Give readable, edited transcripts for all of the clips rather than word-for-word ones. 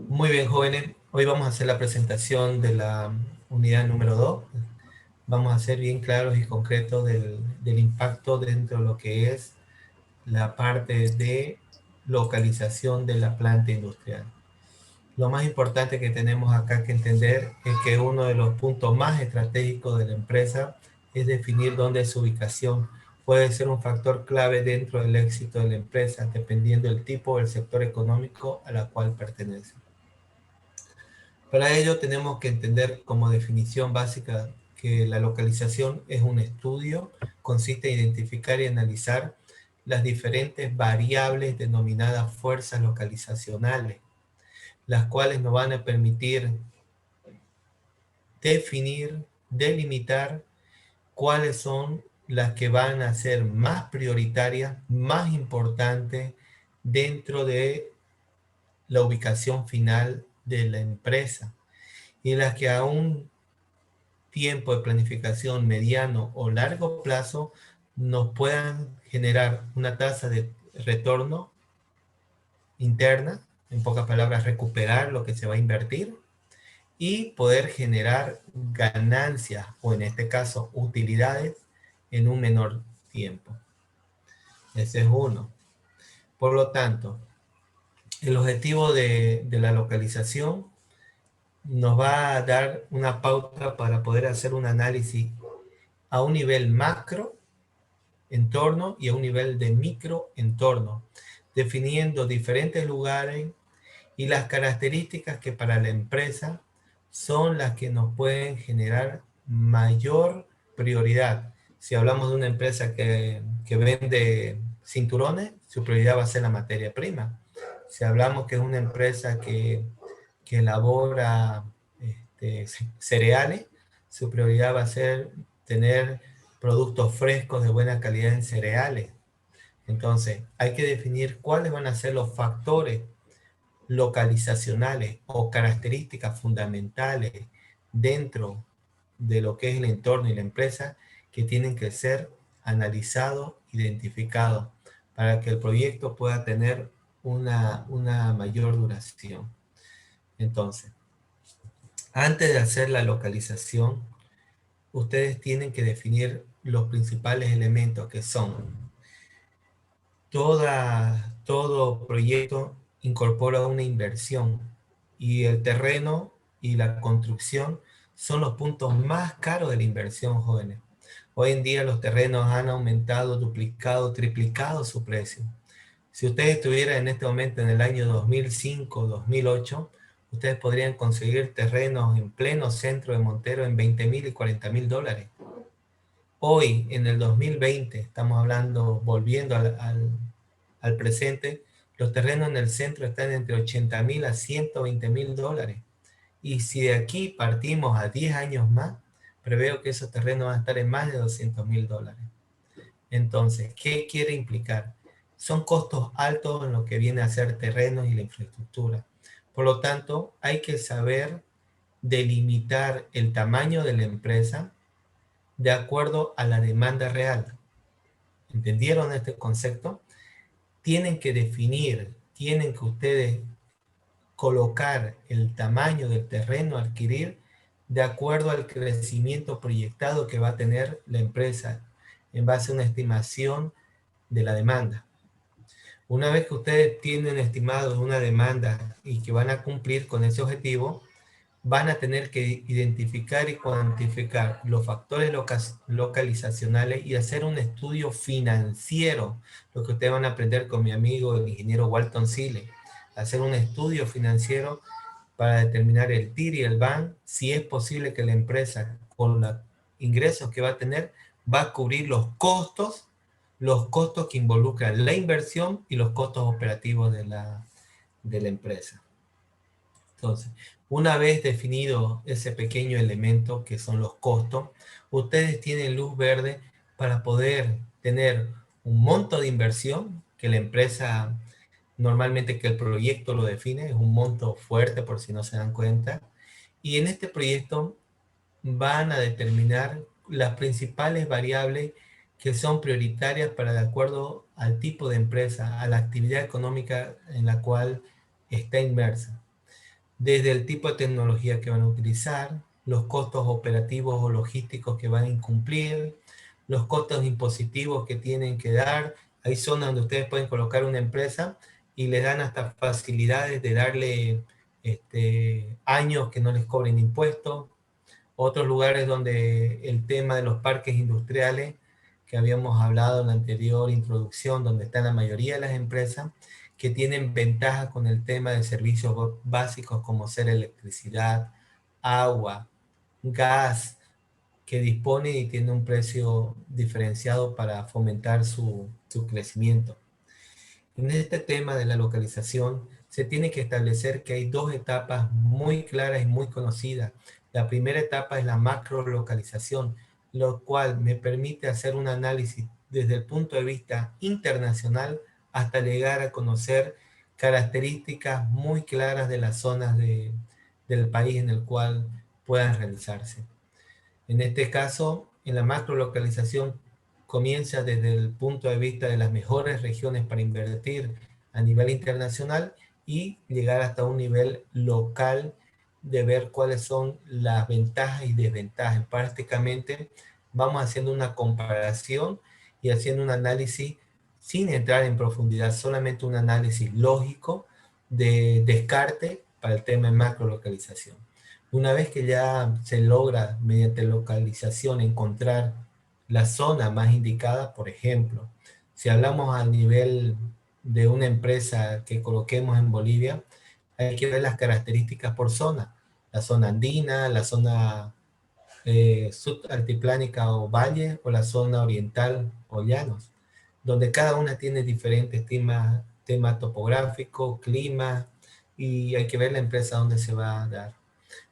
Muy bien, jóvenes. Hoy vamos a hacer la presentación de la unidad número 2. Vamos a ser bien claros y concretos del impacto dentro de lo que es la parte de localización de la planta industrial. Lo más importante que tenemos acá que entender es que uno de los puntos más estratégicos de la empresa es definir dónde es su ubicación. Puede ser un factor clave dentro del éxito de la empresa, dependiendo del tipo o el sector económico a la cual pertenece. Para ello tenemos que entender como definición básica que la localización es un estudio, consiste en identificar y analizar las diferentes variables denominadas fuerzas localizacionales, las cuales nos van a permitir definir, delimitar cuáles son las que van a ser más prioritarias, más importantes dentro de la ubicación final de la empresa y las que aún tiempo de planificación mediano o largo plazo nos puedan generar una tasa de retorno interna, en pocas palabras, recuperar lo que se va a invertir y poder generar ganancias o en este caso utilidades en un menor tiempo. Ese es uno. Por lo tanto, el objetivo de la localización nos va a dar una pauta para poder hacer un análisis a un nivel macro entorno y a un nivel de microentorno, definiendo diferentes lugares y las características que para la empresa son las que nos pueden generar mayor prioridad. Si hablamos de una empresa que vende cinturones, su prioridad va a ser la materia prima. Si hablamos que es una empresa que elabora cereales, su prioridad va a ser tener productos frescos de buena calidad en cereales. Entonces, hay que definir cuáles van a ser los factores localizacionales o características fundamentales dentro de lo que es el entorno y la empresa que tienen que ser analizados, identificados, para que el proyecto pueda tener una mayor duración. Entonces, antes de hacer la localización, ustedes tienen que definir los principales elementos que son todo proyecto incorpora una inversión y el terreno y la construcción son los puntos más caros de la inversión, jóvenes. Hoy en día los terrenos han aumentado, duplicado, triplicado su precio. Si ustedes estuvieran en este momento en el año 2005, 2008, ustedes podrían conseguir terrenos en pleno centro de Montero en 20.000 y 40.000 dólares. Hoy, en el 2020, estamos hablando, volviendo al presente, los terrenos en el centro están entre 80.000 a 120.000 dólares. Y si de aquí partimos a 10 años más, preveo que esos terrenos van a estar en más de 200.000 dólares. Entonces, ¿qué quiere implicar? Son costos altos en lo que viene a ser terrenos y la infraestructura. Por lo tanto, hay que saber delimitar el tamaño de la empresa de acuerdo a la demanda real. ¿Entendieron este concepto? Tienen que definir, tienen que ustedes colocar el tamaño del terreno a adquirir de acuerdo al crecimiento proyectado que va a tener la empresa en base a una estimación de la demanda. Una vez que ustedes tienen estimado una demanda y que van a cumplir con ese objetivo, van a tener que identificar y cuantificar los factores localizacionales y hacer un estudio financiero, lo que ustedes van a aprender con mi amigo el ingeniero Walton Sile, hacer un estudio financiero para determinar el TIR y el BAN, si es posible que la empresa con los ingresos que va a tener va a cubrir los costos que involucran la inversión y los costos operativos de la empresa. Entonces, una vez definido ese pequeño elemento que son los costos, ustedes tienen luz verde para poder tener un monto de inversión que la empresa, normalmente que el proyecto lo define, es un monto fuerte por si no se dan cuenta, y en este proyecto van a determinar las principales variables que son prioritarias para de acuerdo al tipo de empresa, a la actividad económica en la cual está inmersa. desde el tipo de tecnología que van a utilizar, los costos operativos o logísticos que van a incumplir, los costos impositivos que tienen que dar. Hay zonas donde ustedes pueden colocar una empresa y les dan hasta facilidades de darle años que no les cobren impuestos. Otros lugares donde el tema de los parques industriales, que habíamos hablado en la anterior introducción, donde están la mayoría de las empresas, que tienen ventajas con el tema de servicios básicos como ser electricidad, agua, gas, que dispone y tiene un precio diferenciado para fomentar su crecimiento. En este tema de la localización, se tiene que establecer que hay dos etapas muy claras y muy conocidas. La primera etapa es la macrolocalización, lo cual me permite hacer un análisis desde el punto de vista internacional hasta llegar a conocer características muy claras de las zonas del país en el cual puedan realizarse. En este caso, en la macrolocalización comienza desde el punto de vista de las mejores regiones para invertir a nivel internacional y llegar hasta un nivel local de ver cuáles son las ventajas y desventajas. Prácticamente vamos haciendo una comparación y haciendo un análisis sin entrar en profundidad, solamente un análisis lógico de descarte para el tema de macrolocalización. Una vez que ya se logra mediante localización encontrar la zona más indicada, por ejemplo, si hablamos a nivel de una empresa que coloquemos en Bolivia, hay que ver las características por zona. La zona andina, la zona subaltiplánica o valle, o la zona oriental o llanos, donde cada una tiene diferentes temas topográficos, clima, y hay que ver la empresa donde se va a dar.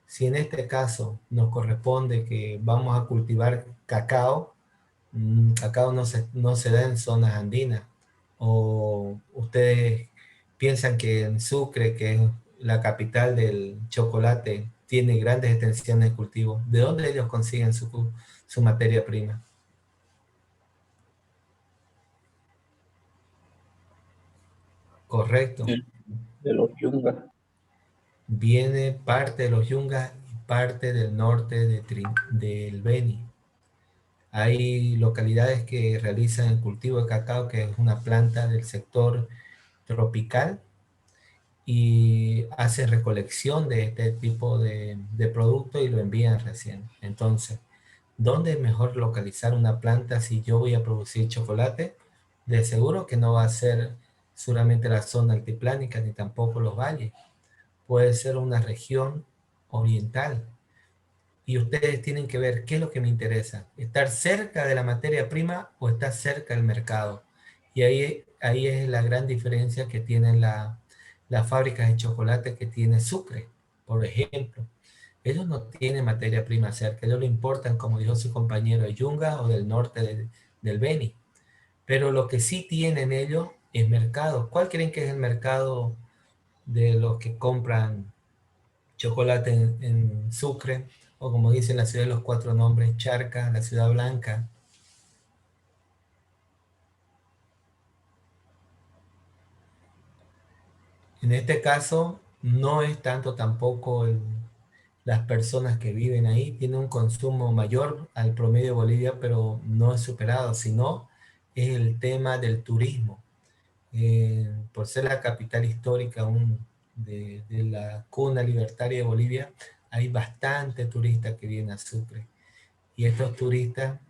Si en este caso nos corresponde que vamos a cultivar cacao, cacao no se da en zonas andinas. O ustedes piensan que en Sucre, que es la capital del chocolate, tiene grandes extensiones de cultivo. ¿De dónde ellos consiguen su materia prima? Correcto. de, de los yungas. Viene parte de los Yungas y parte del norte del Beni. Hay localidades que realizan el cultivo de cacao, que es una planta del sector tropical, y hacen recolección de este tipo de producto y lo envían recién. Entonces, ¿dónde es mejor localizar una planta si yo voy a producir chocolate? De seguro que no va a ser solamente la zona altiplánica ni tampoco los valles. Puede ser una región oriental, y ustedes tienen que ver qué es lo que me interesa, estar cerca de la materia prima o estar cerca del mercado. Y ahí es la gran diferencia que tienen las fábricas de chocolate que tiene Sucre, por ejemplo. Ellos no tienen materia prima cerca, ellos lo importan, como dijo su compañero, de Yunga o del norte del Beni. Pero lo que sí tienen ellos es mercado. ¿Cuál creen que es el mercado de los que compran chocolate en Sucre, o como dicen la ciudad de los cuatro nombres, Charca, la ciudad blanca? En este caso, no es tanto tampoco las personas que viven ahí, tienen un consumo mayor al promedio de Bolivia, pero no es superado, sino es el tema del turismo. Por ser la capital histórica de la cuna libertaria de Bolivia, hay bastante turistas que vienen a Sucre. Y estos turistas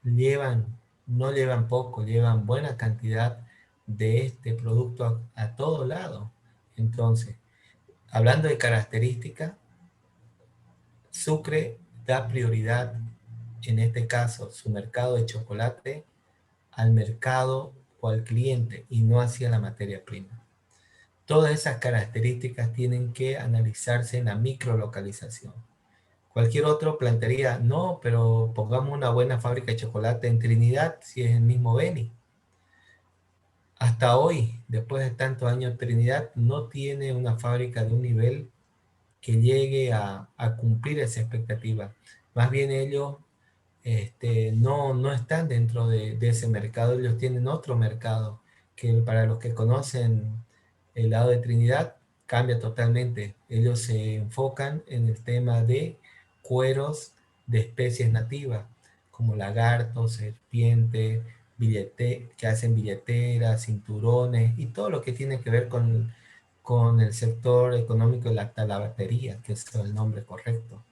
llevan, no llevan poco, llevan buena cantidad de este producto a todo lado. Entonces, hablando de características, Sucre da prioridad, en este caso, su mercado de chocolate, al mercado o al cliente y no hacia la materia prima. Todas esas características tienen que analizarse en la microlocalización. Cualquier otro plantearía, no, pero pongamos una buena fábrica de chocolate en Trinidad, si es el mismo Beni. Hasta hoy, después de tantos años, Trinidad no tiene una fábrica de un nivel que llegue a cumplir esa expectativa. Más bien ellos no están dentro de ese mercado, ellos tienen otro mercado, que para los que conocen el lado de Trinidad, cambia totalmente. Ellos se enfocan en el tema de cueros de especies nativas, como lagartos, serpientes, que hacen billeteras, cinturones y todo lo que tiene que ver con el sector económico de la talabartería, que es el nombre correcto.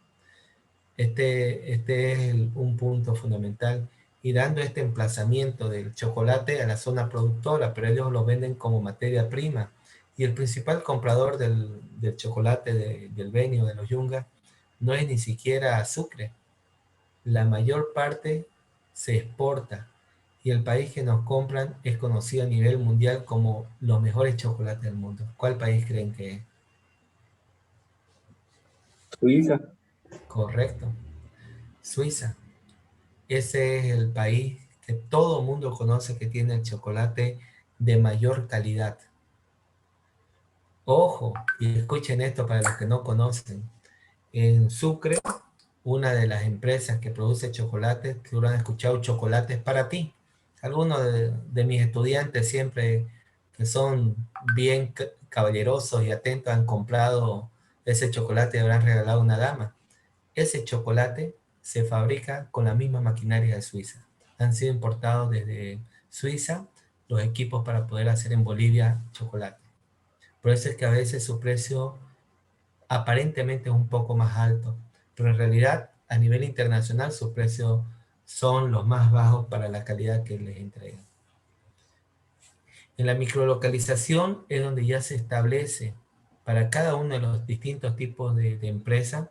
Este es un punto fundamental. Y dando este emplazamiento del chocolate a la zona productora, pero ellos lo venden como materia prima. Y el principal comprador del chocolate del Benio, de los Yungas, no es ni siquiera Sucre. La mayor parte se exporta. Y el país que nos compran es conocido a nivel mundial como los mejores chocolates del mundo. ¿Cuál país creen que es? Suiza. Correcto, Suiza. Ese es el país que todo el mundo conoce que tiene el chocolate de mayor calidad. Ojo, y escuchen esto para los que no conocen. En Sucre, una de las empresas que produce chocolates, que lo han escuchado, Chocolates para ti. Algunos de mis estudiantes siempre que son bien caballerosos y atentos han comprado ese chocolate y habrán regalado a una dama. Ese chocolate se fabrica con la misma maquinaria de Suiza. Han sido importados desde Suiza los equipos para poder hacer en Bolivia chocolate. Por eso es que a veces su precio aparentemente es un poco más alto, pero en realidad a nivel internacional sus precios son los más bajos para la calidad que les entregan. En la microlocalización es donde ya se establece para cada uno de los distintos tipos de empresa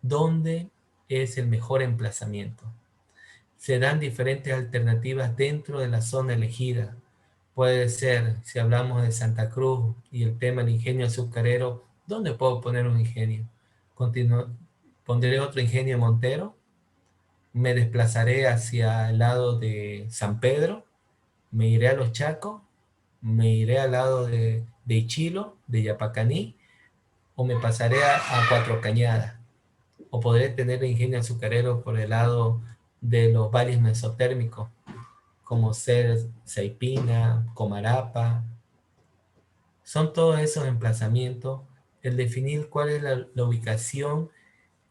dónde es el mejor emplazamiento. Se dan diferentes alternativas dentro de la zona elegida. Puede ser, si hablamos de Santa Cruz y el tema del ingenio azucarero, ¿dónde puedo poner un ingenio? Pondré otro ingenio en Montero, me desplazaré hacia el lado de San Pedro, me iré a Los Chacos, me iré al lado de Ichilo, de Yapacaní, o me pasaré a Cuatro Cañadas, o podré tener ingenio azucarero por el lado de los valles mesotérmicos, como ser Saipina, Comarapa. Son todos esos emplazamientos, el definir cuál es la ubicación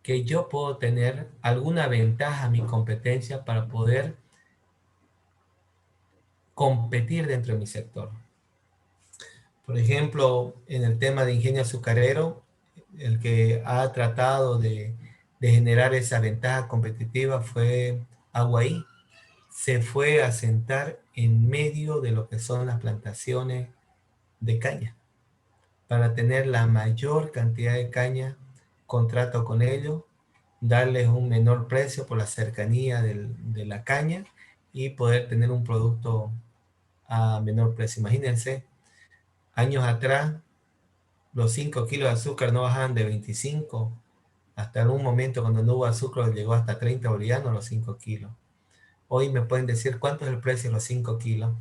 que yo puedo tener alguna ventaja a mi competencia para poder competir dentro de mi sector. Por ejemplo, en el tema de ingenio azucarero, el que ha tratado de generar esa ventaja competitiva fue Aguaí. Se fue a sentar en medio de lo que son las plantaciones de caña. Para tener la mayor cantidad de caña, contrato con ellos, darles un menor precio por la cercanía de la caña y poder tener un producto a menor precio. Imagínense, años atrás, los 5 kilos de azúcar no bajaban de 25, hasta en un momento cuando no hubo azúcar llegó hasta 30 bolivianos los 5 kilos. Hoy me pueden decir cuánto es el precio de los 5 kilos.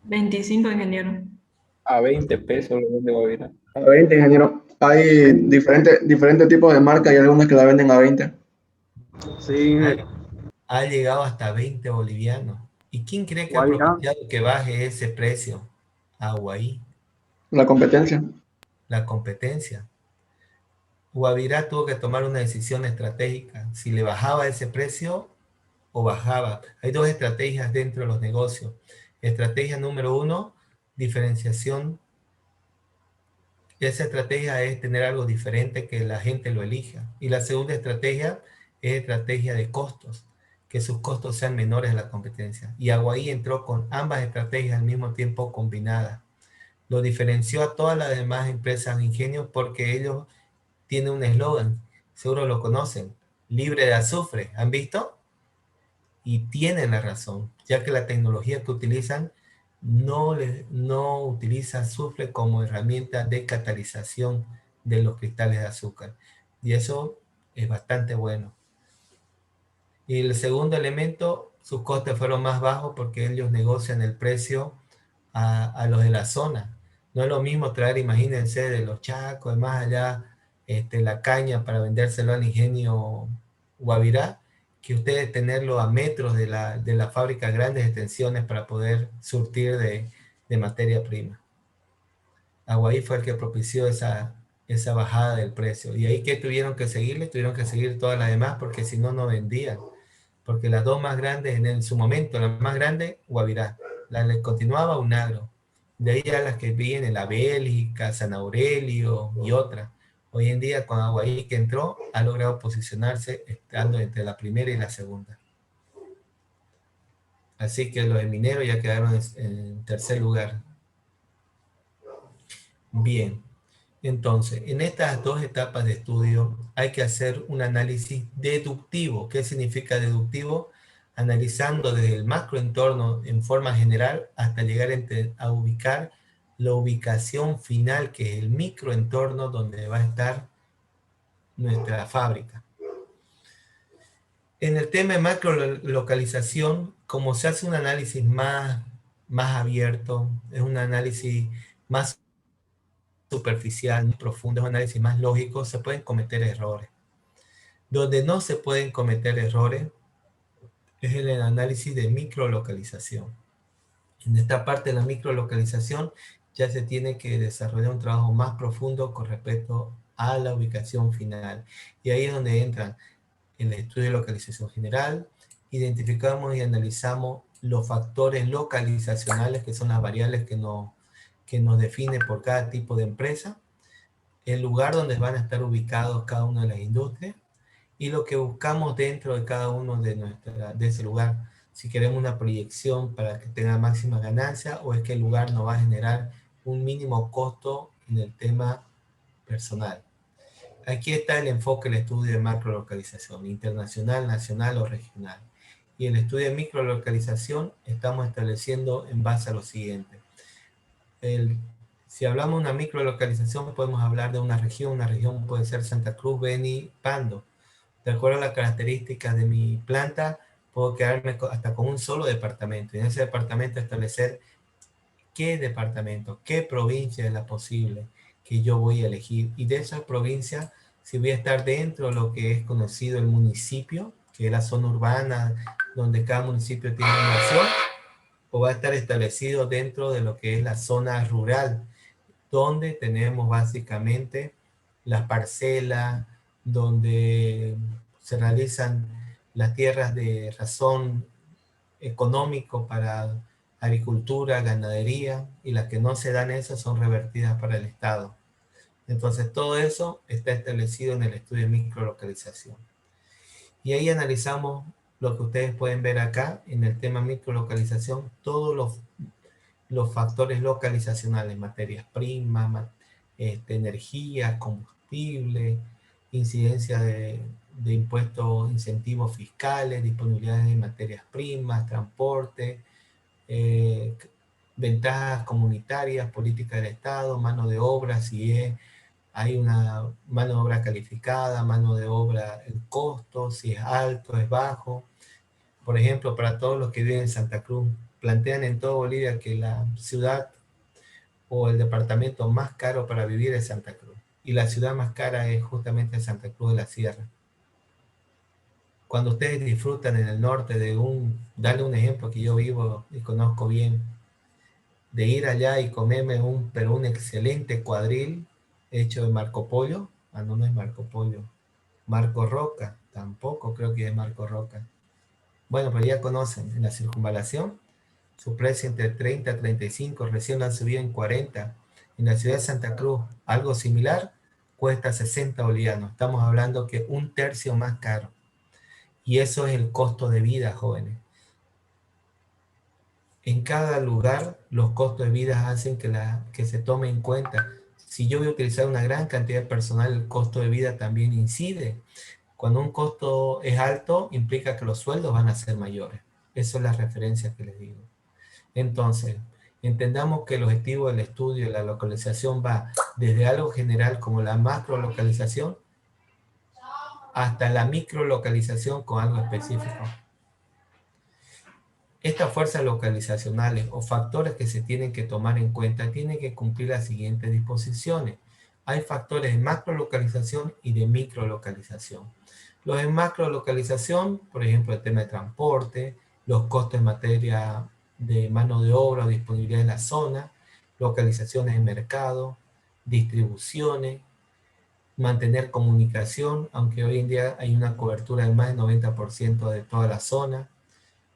25, ingeniero. A 20 pesos lo vende Guavirá. A 20, ingeniero. Hay diferentes tipos de marcas y algunas que la venden a 20. Sí, Ha llegado hasta 20 bolivianos. ¿Y quién cree que ha Guavirá, propiciado que baje ese precio? Aguaí, la competencia. la competencia. Guavirá tuvo que tomar una decisión estratégica, si le bajaba ese precio o bajaba. Hay dos estrategias dentro de los negocios. Estrategia número 1, diferenciación. Esa estrategia es tener algo diferente que la gente lo elija. Y la segunda estrategia es estrategia de costos, que sus costos sean menores a la competencia. Y Aguaí entró con ambas estrategias al mismo tiempo combinadas. Lo diferenció a todas las demás empresas de ingenio porque ellos tienen un eslogan, seguro lo conocen, libre de azufre. ¿Han visto? Y tienen la razón, ya que la tecnología que utilizan no utiliza azufre como herramienta de catalización de los cristales de azúcar. Y eso es bastante bueno. Y el segundo elemento, sus costes fueron más bajos porque ellos negocian el precio a los de la zona. No es lo mismo traer, imagínense, de los Chacos, de más allá, la caña para vendérselo al ingenio Guavirá, que ustedes tenerlo a metros de la fábrica, grandes extensiones para poder surtir de materia prima. Aguaí fue el que propició esa bajada del precio. Y ahí que tuvieron que seguirle, tuvieron que seguir todas las demás porque si no, no vendían. Porque las dos más grandes en su momento, la más grande, Guavirá. La que continuaba, Unagro. De ahí a las que vienen, la Bélgica, San Aurelio y otras. Hoy en día, con Aguaí que entró, ha logrado posicionarse estando entre la primera y la segunda. Así que los de Minero ya quedaron en tercer lugar. Bien, entonces, en estas dos etapas de estudio hay que hacer un análisis deductivo. ¿Qué significa deductivo? Analizando desde el macroentorno en forma general hasta llegar a ubicar la ubicación final, que es el microentorno donde va a estar nuestra fábrica. En el tema de macrolocalización, como se hace un análisis más abierto, es un análisis más superficial, más profundo, es un análisis más lógico, se pueden cometer errores. Donde no se pueden cometer errores es en el análisis de microlocalización. En esta parte de la microlocalización ya se tiene que desarrollar un trabajo más profundo con respecto a la ubicación final. Y ahí es donde entran el estudio de localización general, identificamos y analizamos los factores localizacionales, que son las variables que nos definen por cada tipo de empresa, el lugar donde van a estar ubicados cada una de las industrias, y lo que buscamos dentro de cada uno de ese lugar. Si queremos una proyección para que tenga máxima ganancia, o es que el lugar nos va a generar un mínimo costo en el tema personal. Aquí está el enfoque del estudio de macrolocalización, internacional, nacional o regional. Y el estudio de microlocalización estamos estableciendo en base a lo siguiente. Si hablamos de una microlocalización, podemos hablar de una región puede ser Santa Cruz, Beni, Pando. De acuerdo a las características de mi planta, puedo quedarme hasta con un solo departamento. Y en ese departamento establecer qué departamento, qué provincia es la posible que yo voy a elegir. Y de esa provincia, si voy a estar dentro de lo que es conocido el municipio, que es la zona urbana, donde cada municipio tiene una zona, o va a estar establecido dentro de lo que es la zona rural, donde tenemos básicamente las parcelas, donde se realizan las tierras de razón económico para agricultura, ganadería, y las que no se dan esas son revertidas para el Estado. Entonces todo eso está establecido en el estudio de microlocalización. Y ahí analizamos lo que ustedes pueden ver acá en el tema microlocalización, todos los factores localizacionales, materias primas, energía, combustible, incidencia de impuestos, incentivos fiscales, disponibilidades de materias primas, transporte, ventajas comunitarias, política del Estado, mano de obra, si hay una mano de obra calificada, mano de obra, el costo, si es alto, es bajo. Por ejemplo, para todos los que viven en Santa Cruz, plantean en toda Bolivia que la ciudad o el departamento más caro para vivir es Santa Cruz. Y la ciudad más cara es justamente Santa Cruz de la Sierra. Cuando ustedes disfrutan en el norte de darle un ejemplo que yo vivo y conozco bien, de ir allá y comerme un excelente cuadril hecho de Marco Pollo. No es Marco Pollo. Marco Roca, tampoco creo que es Marco Roca. Bueno, pero ya conocen, en la circunvalación, su precio entre 30 a 35, recién lo han subido en 40. En la ciudad de Santa Cruz, algo similar, cuesta 60 bolivianos. Estamos hablando que un tercio más caro. Y eso es el costo de vida, jóvenes. En cada lugar, los costos de vida hacen que se tome en cuenta. Si yo voy a utilizar una gran cantidad de personal, el costo de vida también incide. Cuando un costo es alto, implica que los sueldos van a ser mayores. Esa es la referencia que les digo. Entonces, entendamos que el objetivo del estudio de la localización va desde algo general como la macrolocalización hasta la microlocalización con algo específico. Estas fuerzas localizacionales o factores que se tienen que tomar en cuenta tienen que cumplir las siguientes disposiciones. hay factores de macrolocalización y de microlocalización. Los de macrolocalización, por ejemplo, el tema de transporte, los costos en materia de mano de obra o disponibilidad en la zona, localizaciones de mercado, distribuciones, mantener comunicación, aunque hoy en día hay una cobertura del más del 90% de toda la zona,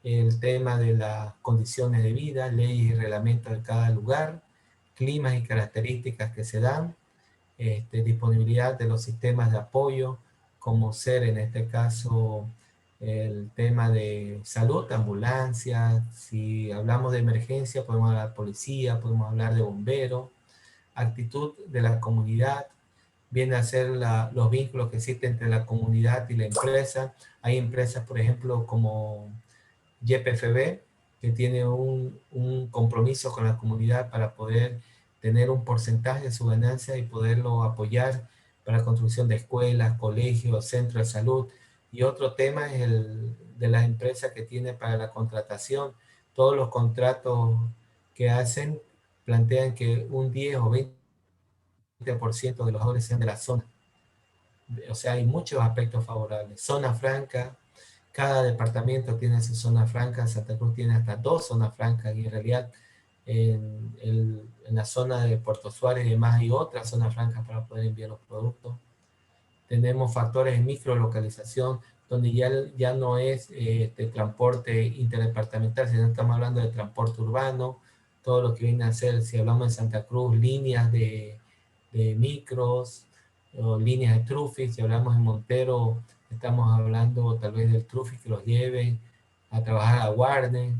el tema de las condiciones de vida, leyes y reglamentos de cada lugar, climas y características que se dan, disponibilidad de los sistemas de apoyo, como ser en este caso el tema de salud, ambulancia, si hablamos de emergencia podemos hablar de policía, podemos hablar de bomberos, actitud de la comunidad, viene a ser los vínculos que existen entre la comunidad y la empresa. Hay empresas, por ejemplo, como YPFB, que tiene un compromiso con la comunidad para poder tener un porcentaje de su ganancia y poderlo apoyar para la construcción de escuelas, colegios, centros de salud. Y otro tema es el de las empresas que tiene para la contratación. Todos los contratos que hacen plantean que un 10 o 20% de los trabajadores sean de la zona. O sea, hay muchos aspectos favorables. Zona franca, cada departamento tiene su zona franca, Santa Cruz tiene hasta 2 zonas francas y en realidad en la zona de Puerto Suárez y demás hay otras zonas francas para poder enviar los productos. Tenemos factores de microlocalización donde ya no es transporte interdepartamental, sino estamos hablando de transporte urbano, todo lo que viene a ser, si hablamos de Santa Cruz, líneas de micros, o líneas de Trufi, si hablamos de Montero, estamos hablando tal vez del Trufi que los lleve a trabajar a Warner,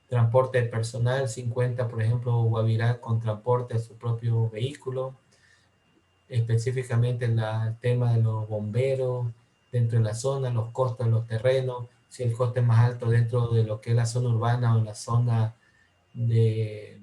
transporte de personal, 50 por ejemplo, Guavirá con transporte de su propio vehículo, específicamente el tema de los bomberos dentro de la zona, los costos de los terrenos, si el coste es más alto dentro de lo que es la zona urbana o en la zona de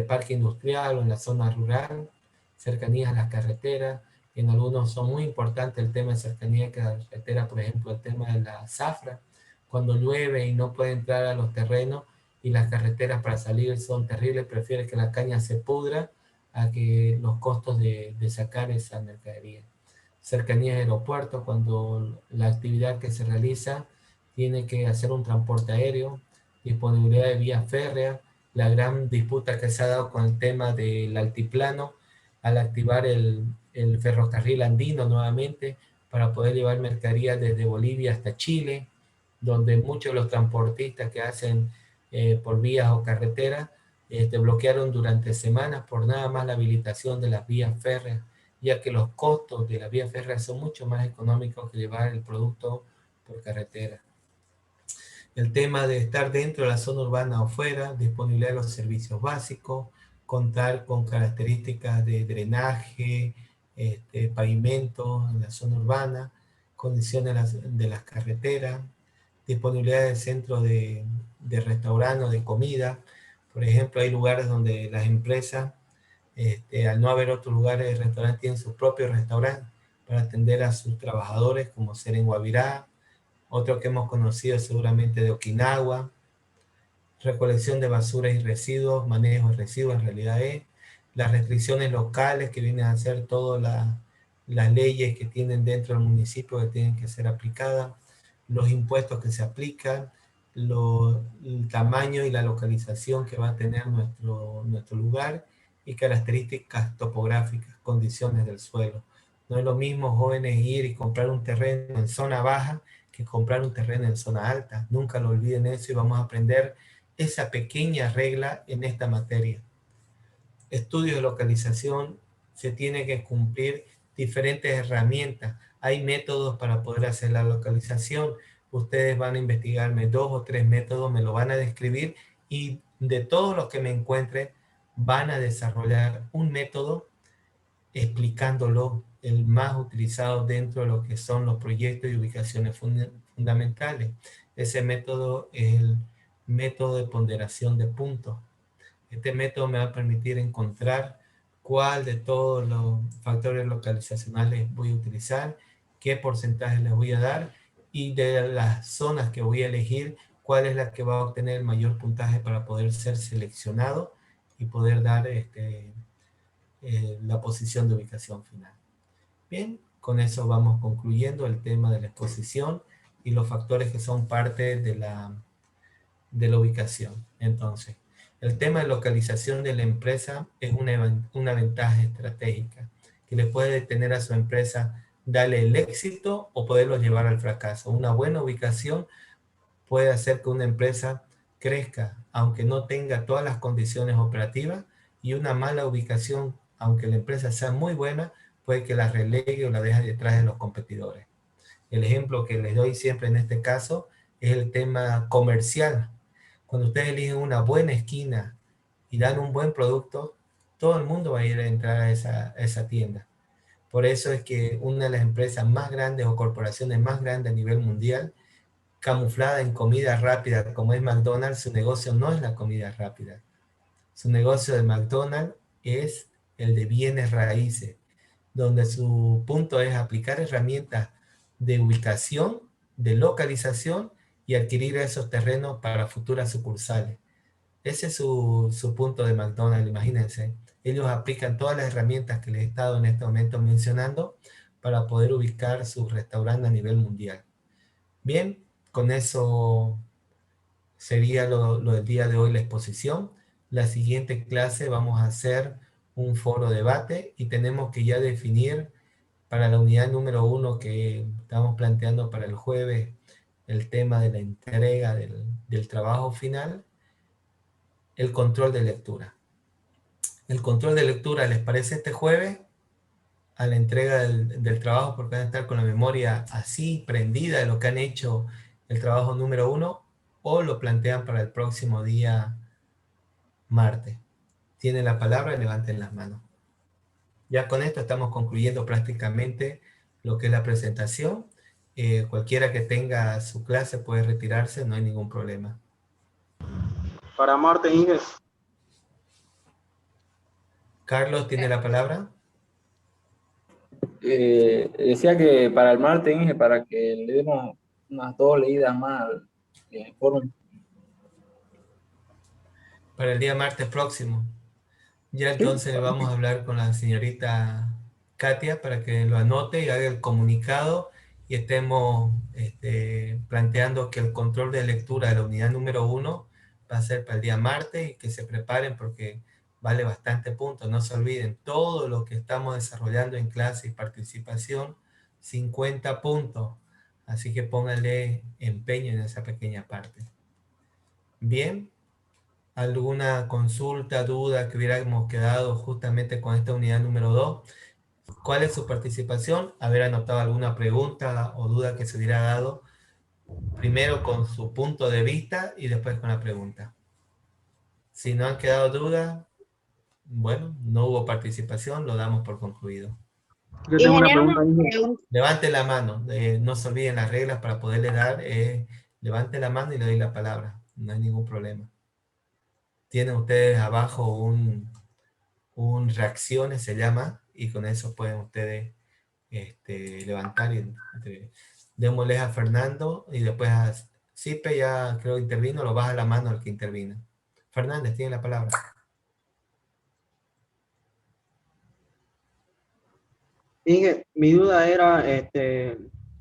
parque industrial o en la zona rural, cercanías a las carreteras. En algunos son muy importantes el tema de cercanía de carretera, por ejemplo, el tema de la zafra. Cuando llueve y no puede entrar a los terrenos y las carreteras para salir son terribles, prefiere que la caña se pudra a que los costos de sacar esa mercadería. Cercanía de aeropuertos, cuando la actividad que se realiza tiene que hacer un transporte aéreo, disponibilidad de vías férreas, la gran disputa que se ha dado con el tema del altiplano, al activar el ferrocarril andino nuevamente para poder llevar mercadería desde Bolivia hasta Chile, donde muchos de los transportistas que hacen por vías o carreteras bloquearon durante semanas por nada más la habilitación de las vías férreas, ya que los costos de las vías férreas son mucho más económicos que llevar el producto por carretera. El tema de estar dentro de la zona urbana o fuera, disponibilidad de los servicios básicos, contar con características de drenaje, pavimentos en la zona urbana, condiciones de las carreteras, disponibilidad de centros de restaurante o de comida. Por ejemplo, hay lugares donde las empresas, al no haber otros lugares de restaurante, tienen su propio restaurante para atender a sus trabajadores, como ser en Guavirá, otro que hemos conocido seguramente de Okinawa, recolección de basura y residuos, manejo de residuos en realidad es, las restricciones locales que vienen a ser todas las leyes que tienen dentro del municipio que tienen que ser aplicadas, los impuestos que se aplican, el tamaño y la localización que va a tener nuestro lugar y características topográficas, condiciones del suelo. No es lo mismo, jóvenes, ir y comprar un terreno en zona baja que comprar un terreno en zona alta. Nunca lo olviden eso y vamos a aprender esa pequeña regla en esta materia. Estudio de localización, se tiene que cumplir diferentes herramientas. Hay métodos para poder hacer la localización. Ustedes van a investigarme 2 o 3 métodos, me lo van a describir y de todos los que me encuentren van a desarrollar un método explicándolo, el más utilizado dentro de lo que son los proyectos y ubicaciones fundamentales. Ese método es el método de ponderación de puntos. Este método me va a permitir encontrar cuál de todos los factores localizacionales voy a utilizar, qué porcentaje les voy a dar y de las zonas que voy a elegir, cuál es la que va a obtener el mayor puntaje para poder ser seleccionado y poder dar la posición de ubicación final. Bien, con eso vamos concluyendo el tema de la exposición y los factores que son parte de la ubicación. Entonces, el tema de localización de la empresa es una ventaja estratégica que le puede tener a su empresa darle el éxito o poderlo llevar al fracaso. Una buena ubicación puede hacer que una empresa crezca, aunque no tenga todas las condiciones operativas, y una mala ubicación, aunque la empresa sea muy buena, puede que la relegue o la deje detrás de los competidores. El ejemplo que les doy siempre en este caso es el tema comercial. Cuando ustedes eligen una buena esquina y dan un buen producto, todo el mundo va a ir a entrar a esa tienda. Por eso es que una de las empresas más grandes o corporaciones más grandes a nivel mundial, camuflada en comida rápida como es McDonald's, su negocio no es la comida rápida. Su negocio de McDonald's es el de bienes raíces, donde su punto es aplicar herramientas de ubicación, de localización y adquirir esos terrenos para futuras sucursales. Ese es su punto de McDonald's, imagínense. Ellos aplican todas las herramientas que les he estado en este momento mencionando para poder ubicar su restaurante a nivel mundial. Bien, con eso sería lo del día de hoy la exposición. La siguiente clase vamos a hacer un foro debate y tenemos que ya definir para la unidad número 1 que estamos planteando para el jueves el tema de la entrega del trabajo final, el control de lectura. El control de lectura, ¿les parece este jueves? A la entrega del trabajo, porque van a estar con la memoria así, prendida de lo que han hecho el trabajo número 1, o lo plantean para el próximo día martes. Tienen la palabra, levanten las manos. Ya con esto estamos concluyendo prácticamente lo que es la presentación. Cualquiera que tenga su clase puede retirarse, no hay ningún problema. Para Marte, Inge. Carlos, ¿tiene la palabra? Decía que para el martes, Inge, para que le demos unas 2 leídas más al foro. Para el día martes próximo. Ya entonces vamos a hablar con la señorita Katia para que lo anote y haga el comunicado y estemos planteando que el control de lectura de la unidad número 1 va a ser para el día martes y que se preparen porque vale bastante puntos. No se olviden, todo lo que estamos desarrollando en clase y participación, 50 puntos. Así que pónganle empeño en esa pequeña parte. Bien. ¿Alguna consulta, duda que hubiéramos quedado justamente con esta unidad número 2? ¿Cuál es su participación? ¿Haber anotado alguna pregunta o duda que se hubiera dado? Primero con su punto de vista y después con la pregunta. Si no han quedado dudas, bueno, no hubo participación, lo damos por concluido. Yo tengo una pregunta, Inge. Levante la mano, no se olviden las reglas para poderle dar, levante la mano y le doy la palabra, no hay ningún problema. Tienen ustedes abajo un reacciones, se llama, y con eso pueden ustedes levantar. Démosles a Fernando y después a Cipe, ya creo intervino, lo baja la mano al que intervino. Fernández, tiene la palabra. Inge, mi duda era,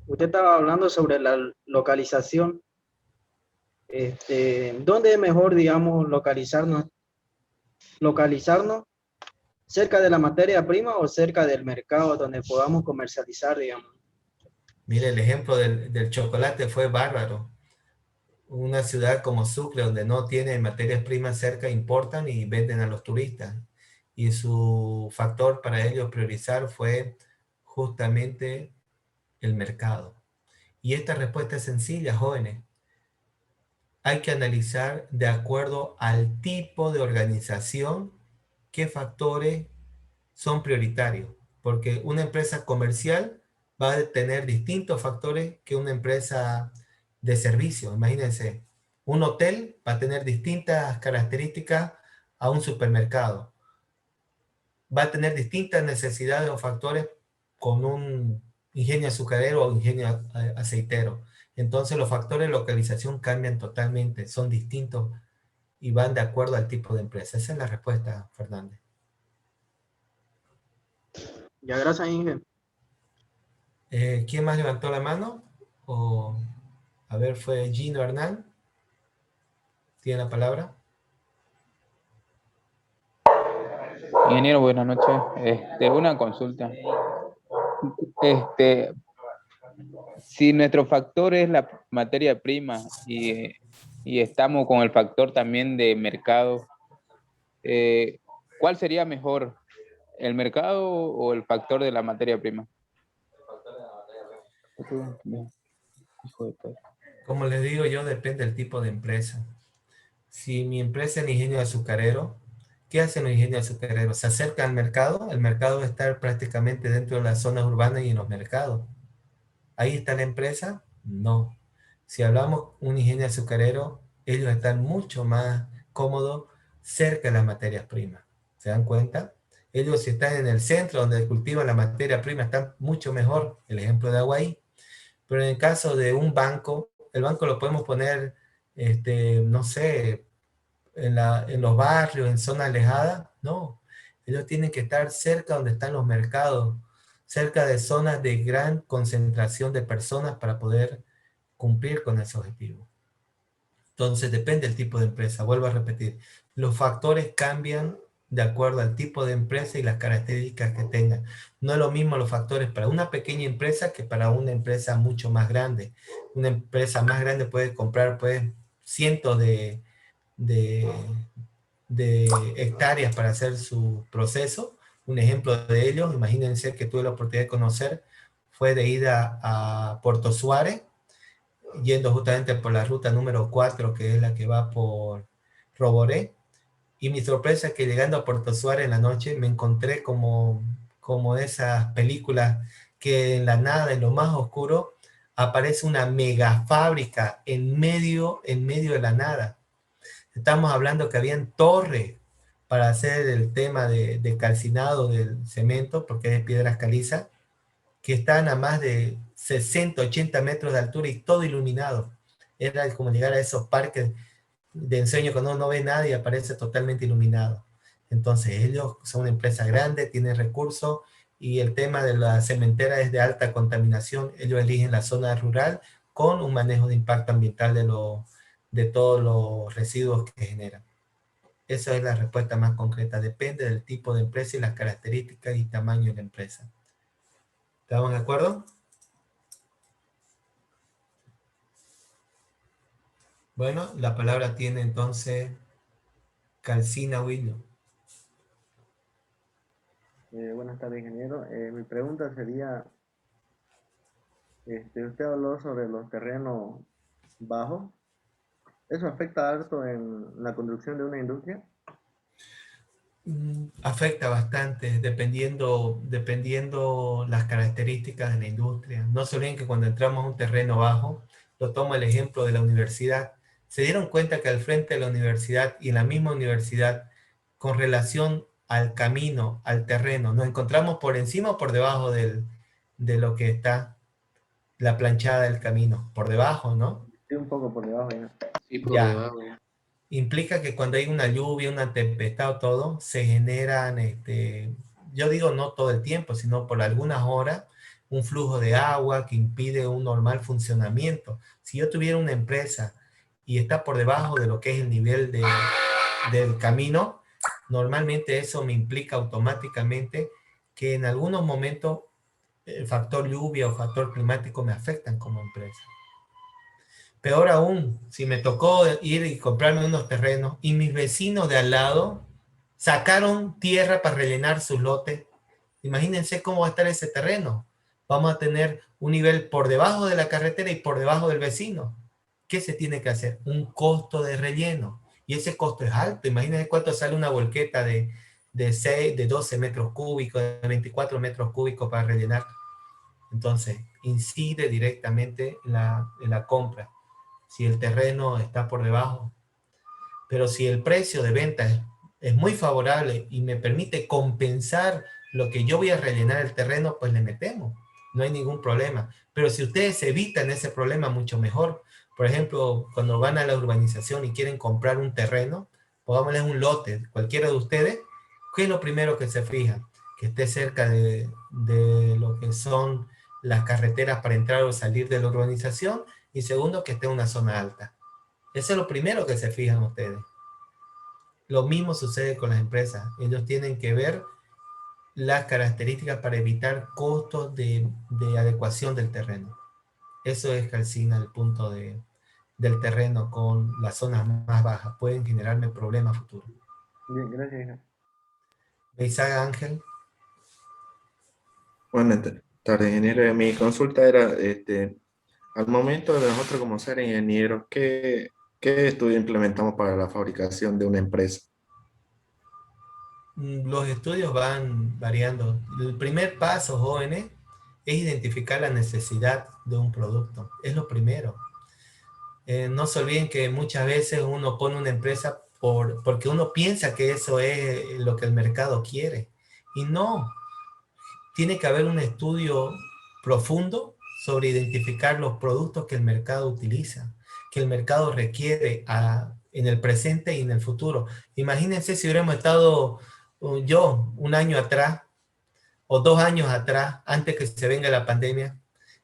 usted estaba hablando sobre la localización. ¿Dónde es mejor, digamos, localizarnos cerca de la materia prima o cerca del mercado donde podamos comercializar, digamos? Mire, el ejemplo del chocolate fue bárbaro. Una ciudad como Sucre, donde no tiene materias primas cerca, importan y venden a los turistas. Y su factor para ellos priorizar fue justamente el mercado. Y esta respuesta es sencilla, jóvenes. Hay que analizar de acuerdo al tipo de organización qué factores son prioritarios. Porque una empresa comercial va a tener distintos factores que una empresa de servicio. Imagínense, un hotel va a tener distintas características a un supermercado. Va a tener distintas necesidades o factores con un ingenio azucarero o ingenio aceitero. Entonces los factores de localización cambian totalmente, son distintos y van de acuerdo al tipo de empresa. Esa es la respuesta, Fernández. Ya, gracias, Inge. ¿Quién más levantó la mano? A ver, fue Gino Hernán. ¿Tiene la palabra? Ingeniero, buenas noches. Una consulta. Este, si nuestro factor es la materia prima y estamos con el factor también de mercado, ¿cuál sería mejor, el mercado o el factor de la materia prima? Hijo de perra. Como les digo yo, depende del tipo de empresa. Si mi empresa es el ingenio azucarero, ¿qué hacen los ingenios azucareros? Se acercan al mercado, el mercado va a estar prácticamente dentro de las zonas urbanas y en los mercados. ¿Ahí está la empresa? No. Si hablamos un ingenio azucarero, ellos están mucho más cómodos cerca de las materias primas. ¿Se dan cuenta? Ellos si están en el centro donde cultivan la materia prima, están mucho mejor. El ejemplo de Aguaí. Pero en el caso de un banco, el banco lo podemos poner, no sé, en los barrios, en zonas alejadas. No, ellos tienen que estar cerca donde están los mercados, cerca de zonas de gran concentración de personas para poder cumplir con ese objetivo. Entonces depende del tipo de empresa. Vuelvo a repetir, los factores cambian de acuerdo al tipo de empresa y las características que tengan. No es lo mismo los factores para una pequeña empresa que para una empresa mucho más grande. Una empresa más grande puede comprar pues, cientos de hectáreas para hacer su proceso. Un ejemplo de ello, imagínense que tuve la oportunidad de conocer, fue de ida a Puerto Suárez, yendo justamente por la ruta número 4, que es la que va por Roboré, y mi sorpresa es que llegando a Puerto Suárez en la noche me encontré como esas películas que en la nada, en lo más oscuro, aparece una mega fábrica en medio de la nada. Estamos hablando que habían torres para hacer el tema de calcinado del cemento, porque es de piedras calizas, que están a más de 60, 80 metros de altura y todo iluminado. Era como llegar a esos parques de ensueño cuando uno no ve nada y aparece totalmente iluminado. Entonces ellos son una empresa grande, tienen recursos, y el tema de la cementera es de alta contaminación. Ellos eligen la zona rural con un manejo de impacto ambiental de todos los residuos que generan. Esa es la respuesta más concreta. Depende del tipo de empresa y las características y tamaño de la empresa. ¿Estamos de acuerdo? Bueno, la palabra tiene entonces Calcina William. Buenas tardes, ingeniero. Mi pregunta sería, usted habló sobre los terrenos bajos. ¿Eso afecta harto en la construcción de una industria? Afecta bastante, dependiendo las características de la industria. No se olviden que cuando entramos a un terreno bajo, lo tomo el ejemplo de la universidad, se dieron cuenta que al frente de la universidad y en la misma universidad, con relación al camino, al terreno, nos encontramos por encima o por debajo de lo que está la planchada del camino, por debajo, ¿no? Sí, un poco por debajo ya. Sí, por Ya. debajo. Implica que cuando hay una lluvia, una tempestad o todo, se generan, yo digo no todo el tiempo, sino por algunas horas, un flujo de agua que impide un normal funcionamiento. Si yo tuviera una empresa y está por debajo de lo que es el nivel del camino, normalmente eso me implica automáticamente que en algunos momentos el factor lluvia o factor climático me afectan como empresa. Peor aún, si me tocó ir y comprarme unos terrenos y mis vecinos de al lado sacaron tierra para rellenar sus lotes, imagínense cómo va a estar ese terreno. Vamos a tener un nivel por debajo de la carretera y por debajo del vecino. ¿Qué se tiene que hacer? Un costo de relleno. Y ese costo es alto. Imagínense cuánto sale una volqueta de 12 metros cúbicos, de 24 metros cúbicos para rellenar. Entonces, incide directamente en la compra, si el terreno está por debajo. Pero si el precio de venta es muy favorable y me permite compensar lo que yo voy a rellenar el terreno, pues le metemos. No hay ningún problema. Pero si ustedes evitan ese problema, mucho mejor. Por ejemplo, cuando van a la urbanización y quieren comprar un terreno, pongámosles un lote, cualquiera de ustedes, ¿qué es lo primero que se fijan? que esté cerca de lo que son las carreteras para entrar o salir de la urbanización, y segundo, que esté en una zona alta. Eso es lo primero que se fijan ustedes. Lo mismo sucede con las empresas. Ellos tienen que ver las características para evitar costos de adecuación del terreno. Eso es, Calcina, el punto del terreno con las zonas más bajas. Pueden generarme problemas futuros. Bien, gracias, Inge. Beizaga Ángel. Buenas tardes, ingeniero. Mi consulta era, al momento de nosotros como ser ingenieros, ¿qué estudio implementamos para la fabricación de una empresa? Los estudios van variando. El primer paso, jóvenes, es identificar la necesidad de un producto. Es lo primero. No se olviden que muchas veces uno pone una empresa porque uno piensa que eso es lo que el mercado quiere. Y no. Tiene que haber un estudio profundo sobre identificar los productos que el mercado utiliza, que el mercado requiere en el presente y en el futuro. Imagínense si hubiéramos estado yo un año atrás o 2 años atrás, antes que se venga la pandemia,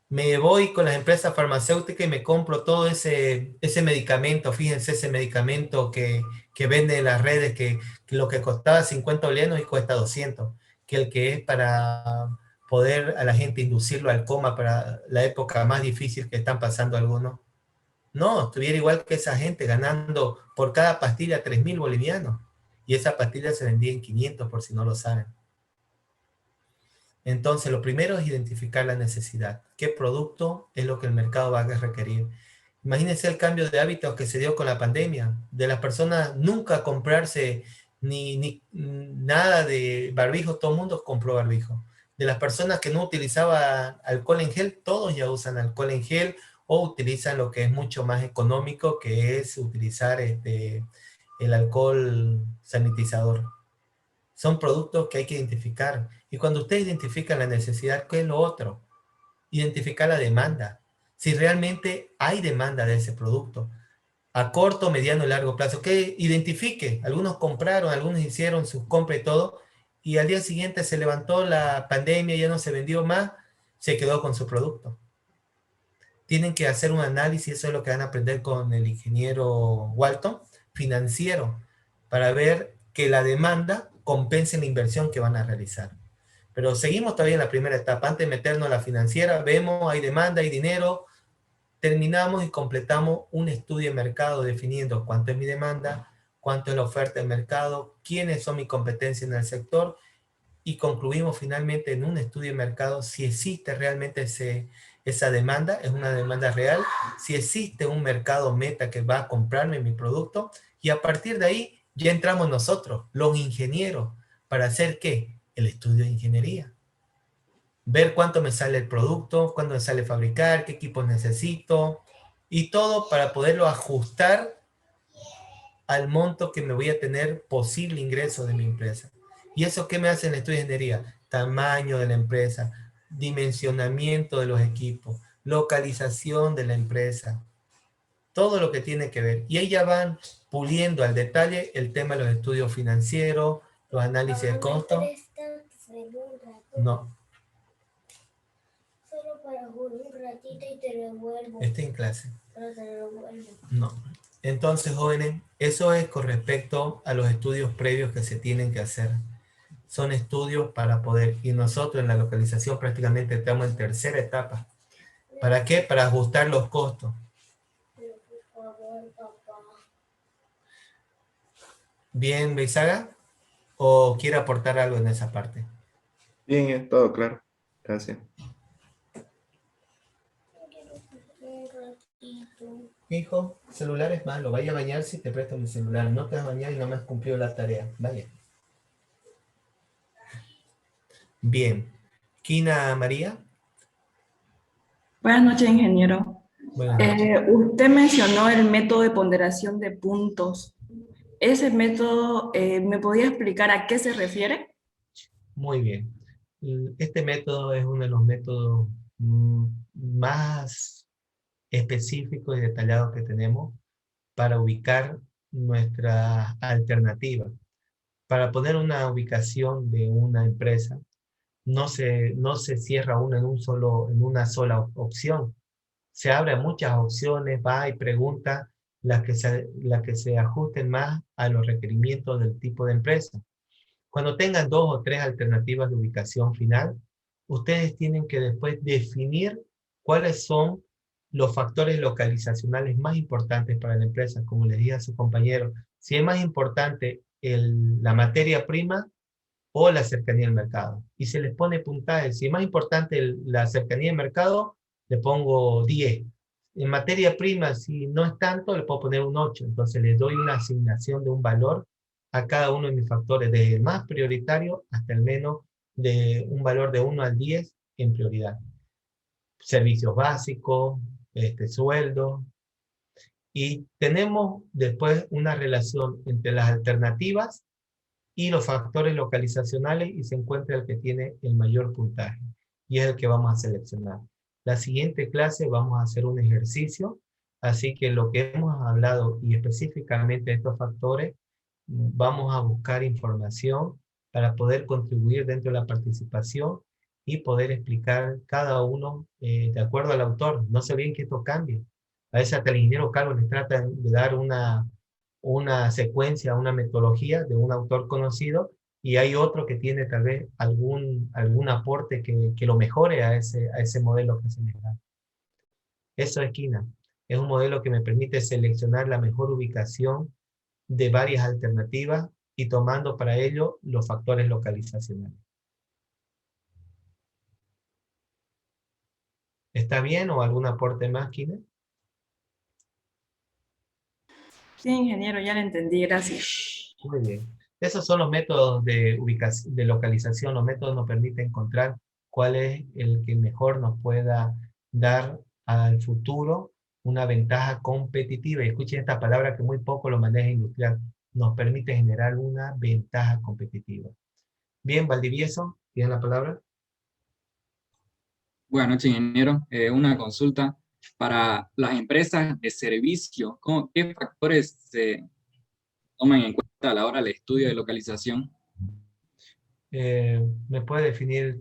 me voy con las empresas farmacéuticas y me compro todo ese medicamento. Fíjense, ese medicamento que venden en las redes, que lo que costaba 50 bolivianos y cuesta 200, que el que es para poder a la gente inducirlo al coma para la época más difícil que están pasando algunos. No, estuviera igual que esa gente ganando por cada pastilla 3.000 bolivianos. Y esa pastilla se vendía en 500, por si no lo saben. Entonces, lo primero es identificar la necesidad. ¿Qué producto es lo que el mercado va a requerir? Imagínense el cambio de hábitos que se dio con la pandemia. De las personas nunca comprarse ni nada de barbijo, todo el mundo compró barbijo. De las personas que no utilizaban alcohol en gel, todos ya usan alcohol en gel o utilizan lo que es mucho más económico, que es utilizar el alcohol sanitizador. Son productos que hay que identificar. Y cuando usted identifica la necesidad, ¿qué es lo otro? Identificar la demanda. Si realmente hay demanda de ese producto. A corto, mediano y largo plazo. Que identifique. Algunos compraron, algunos hicieron sus compras y todo. Y al día siguiente se levantó la pandemia, ya no se vendió más, se quedó con su producto. Tienen que hacer un análisis, eso es lo que van a aprender con el ingeniero Walton, financiero, para ver que la demanda compense la inversión que van a realizar. Pero seguimos todavía en la primera etapa. Antes de meternos a la financiera, vemos, hay demanda, hay dinero, terminamos y completamos un estudio de mercado definiendo cuánto es mi demanda, cuánto es la oferta del mercado, quiénes son mis competencias en el sector, y concluimos finalmente en un estudio de mercado si existe realmente esa demanda, es una demanda real, si existe un mercado meta que va a comprarme mi producto, y a partir de ahí ya entramos nosotros, los ingenieros, para hacer ¿qué? El estudio de ingeniería. Ver cuánto me sale el producto, cuánto me sale fabricar, qué equipos necesito, y todo para poderlo ajustar al monto que me voy a tener posible ingreso de mi empresa. ¿Y eso qué me hace en el estudio de ingeniería? Tamaño de la empresa, dimensionamiento de los equipos, localización de la empresa, todo lo que tiene que ver. Y ahí ya van puliendo al detalle el tema de los estudios financieros, los análisis de costo. No. Solo para jugar un ratito y te lo vuelvo. Estoy en clase. Pero te lo vuelvo. No. Entonces, jóvenes, eso es con respecto a los estudios previos que se tienen que hacer. Son estudios para poder, y nosotros en la localización prácticamente estamos en tercera etapa. ¿Para qué? Para ajustar los costos. Pero por favor, papá. ¿Bien, Beizaga? ¿O quiere aportar algo en esa parte? Bien, es todo claro. Gracias. Un ratito. Hijo, celular es malo. Vaya a bañarse y te presto mi celular. No te vas a bañar y no me has cumplido la tarea. Vale. Bien. Kina María. Buenas noches, ingeniero. Buenas noches. Usted mencionó el método de ponderación de puntos. ¿Ese método me podría explicar a qué se refiere? Muy bien. Este método es uno de los métodos más específicos y detallados que tenemos para ubicar nuestra alternativa. Para poner una ubicación de una empresa, no se cierra uno en una sola opción. Se abren muchas opciones, va y pregunta las que se ajusten más a los requerimientos del tipo de empresa. Cuando tengan 2 o 3 alternativas de ubicación final, ustedes tienen que después definir cuáles son los factores localizacionales más importantes para la empresa. Como les dije a su compañero, si es más importante la materia prima o la cercanía al mercado. Y se les pone puntaje. Si es más importante la cercanía al mercado, le pongo 10. En materia prima, si no es tanto, le puedo poner un 8. Entonces les doy una asignación de un valor a cada uno de mis factores, desde el más prioritario hasta el menos, de un valor de 1 al 10 en prioridad. Servicios básicos, sueldo. Y tenemos después una relación entre las alternativas y los factores localizacionales, y se encuentra el que tiene el mayor puntaje, y es el que vamos a seleccionar. La siguiente clase vamos a hacer un ejercicio, así que lo que hemos hablado, y específicamente estos factores, vamos a buscar información para poder contribuir dentro de la participación y poder explicar cada uno de acuerdo al autor. No se olviden que esto cambia. A veces hasta el ingeniero Carlos les trata de dar una secuencia, una metodología de un autor conocido, y hay otro que tiene tal vez algún aporte que lo mejore a ese modelo que se les da. Eso es Quina. Es un modelo que me permite seleccionar la mejor ubicación de varias alternativas y tomando para ello los factores localizacionales. ¿Está bien o algún aporte más, Quina? Sí, ingeniero, ya lo entendí, gracias. Muy bien. Esos son los métodos de ubicación, de localización. Los métodos nos permiten encontrar cuál es el que mejor nos pueda dar al futuro una ventaja competitiva. Y escuchen esta palabra que muy poco lo maneja industrial. Nos permite generar una ventaja competitiva. Bien, Valdivieso, ¿tiene la palabra? Buenas noches, ingeniero. Una consulta para las empresas de servicio. ¿Qué factores se toman en cuenta a la hora del estudio de localización? ¿Me puede definir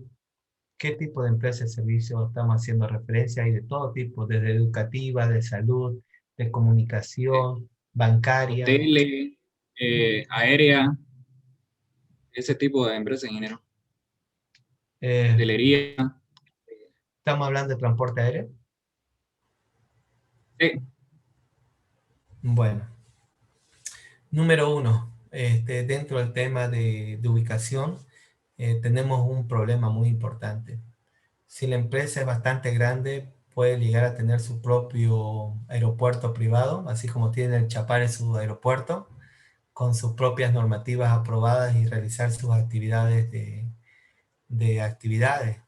qué tipo de empresa de servicio estamos haciendo referencia? Hay de todo tipo, desde educativa, de salud, de comunicación, bancaria. Hoteles, aérea, ese tipo de empresas, ingeniero. Hotelería. ¿Estamos hablando de transporte aéreo? Sí. Bueno. Número 1, dentro del tema de ubicación, tenemos un problema muy importante. Si la empresa es bastante grande, puede llegar a tener su propio aeropuerto privado, así como tiene el Chapare su aeropuerto, con sus propias normativas aprobadas y realizar sus actividades de actividades.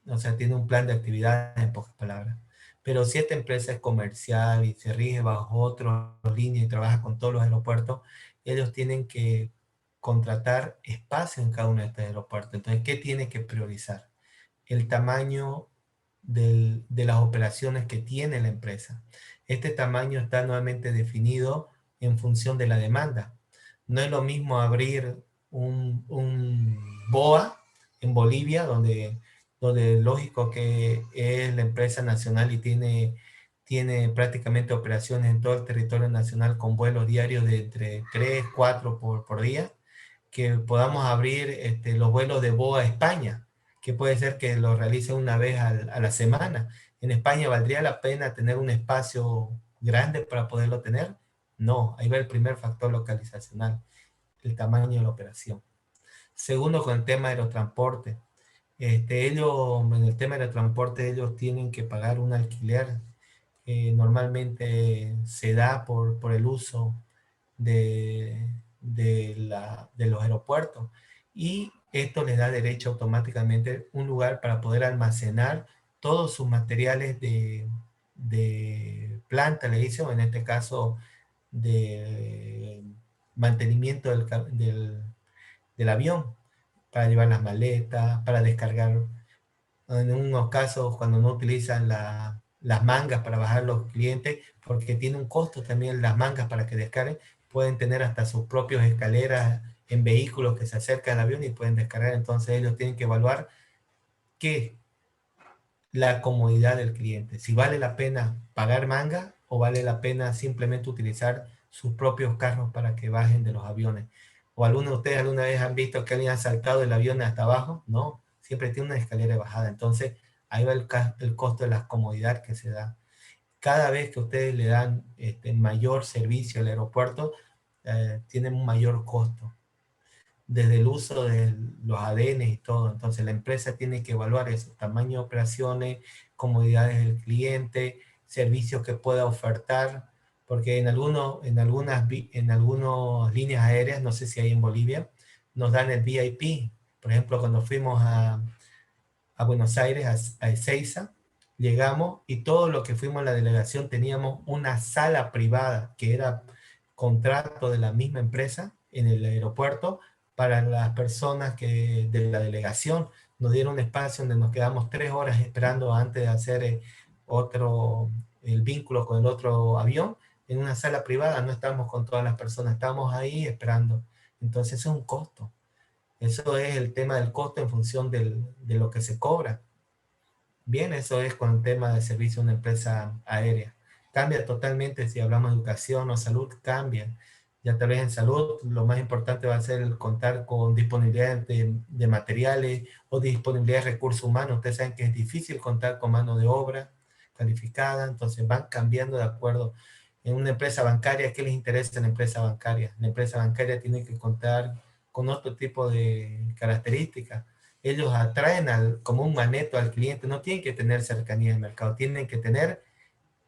O sea, tiene un plan de actividades en pocas palabras. Pero si esta empresa es comercial y se rige bajo otra línea y trabaja con todos los aeropuertos, ellos tienen que contratar espacio en cada uno de estos aeropuertos. Entonces, ¿qué tiene que priorizar? El tamaño de las operaciones que tiene la empresa. Este tamaño está nuevamente definido en función de la demanda. No es lo mismo abrir un BOA en Bolivia, donde lógico que es la empresa nacional y tiene prácticamente operaciones en todo el territorio nacional con vuelos diarios de entre 3, 4 por día, que podamos abrir los vuelos de BOA a España, que puede ser que lo realice una vez a la semana. ¿En España valdría la pena tener un espacio grande para poderlo tener? No, ahí va el primer factor localizacional, el tamaño de la operación. Segundo, con el tema de aerotransporte. Ellos, en el tema del transporte, ellos tienen que pagar un alquiler. Normalmente se da por el uso de los aeropuertos. Y esto les da derecho automáticamente un lugar para poder almacenar todos sus materiales de planta, le dicen, o en este caso de mantenimiento del avión, para llevar las maletas, para descargar. En unos casos, cuando no utilizan las mangas para bajar los clientes, porque tiene un costo también las mangas para que descarguen, pueden tener hasta sus propias escaleras en vehículos que se acercan al avión y pueden descargar. Entonces ellos tienen que evaluar qué la comodidad del cliente, si vale la pena pagar manga o vale la pena simplemente utilizar sus propios carros para que bajen de los aviones. ¿O alguno de ustedes alguna vez han visto que alguien ha saltado el avión hasta abajo? No, siempre tiene una escalera de bajada. Entonces ahí va el costo de la comodidad que se da. Cada vez que ustedes le dan mayor servicio al aeropuerto, tienen un mayor costo, desde el uso de los ADN y todo. Entonces la empresa tiene que evaluar eso, tamaño de operaciones, comodidades del cliente, servicios que pueda ofertar, porque en algunas líneas aéreas, no sé si hay en Bolivia, nos dan el VIP. Por ejemplo, cuando fuimos a Buenos Aires, a Ezeiza, llegamos y todo lo que fuimos a la delegación teníamos una sala privada que era contrato de la misma empresa en el aeropuerto para las personas de la delegación. Nos dieron un espacio donde nos quedamos 3 horas esperando antes de hacer el vínculo con el otro avión en una sala privada. No estábamos con todas las personas, estábamos ahí esperando. Entonces es un costo. Eso es el tema del costo en función de lo que se cobra. Bien, eso es con el tema de servicio de una empresa aérea. Cambia totalmente si hablamos de educación o salud, cambia. Ya tal vez en salud lo más importante va a ser el contar con disponibilidad de materiales o disponibilidad de recursos humanos. Ustedes saben que es difícil contar con mano de obra calificada, entonces van cambiando de acuerdo. En una empresa bancaria, ¿qué les interesa en la empresa bancaria? La empresa bancaria tiene que contar con otro tipo de características. Ellos atraen como un magneto al cliente, no tienen que tener cercanía de mercado, tienen que tener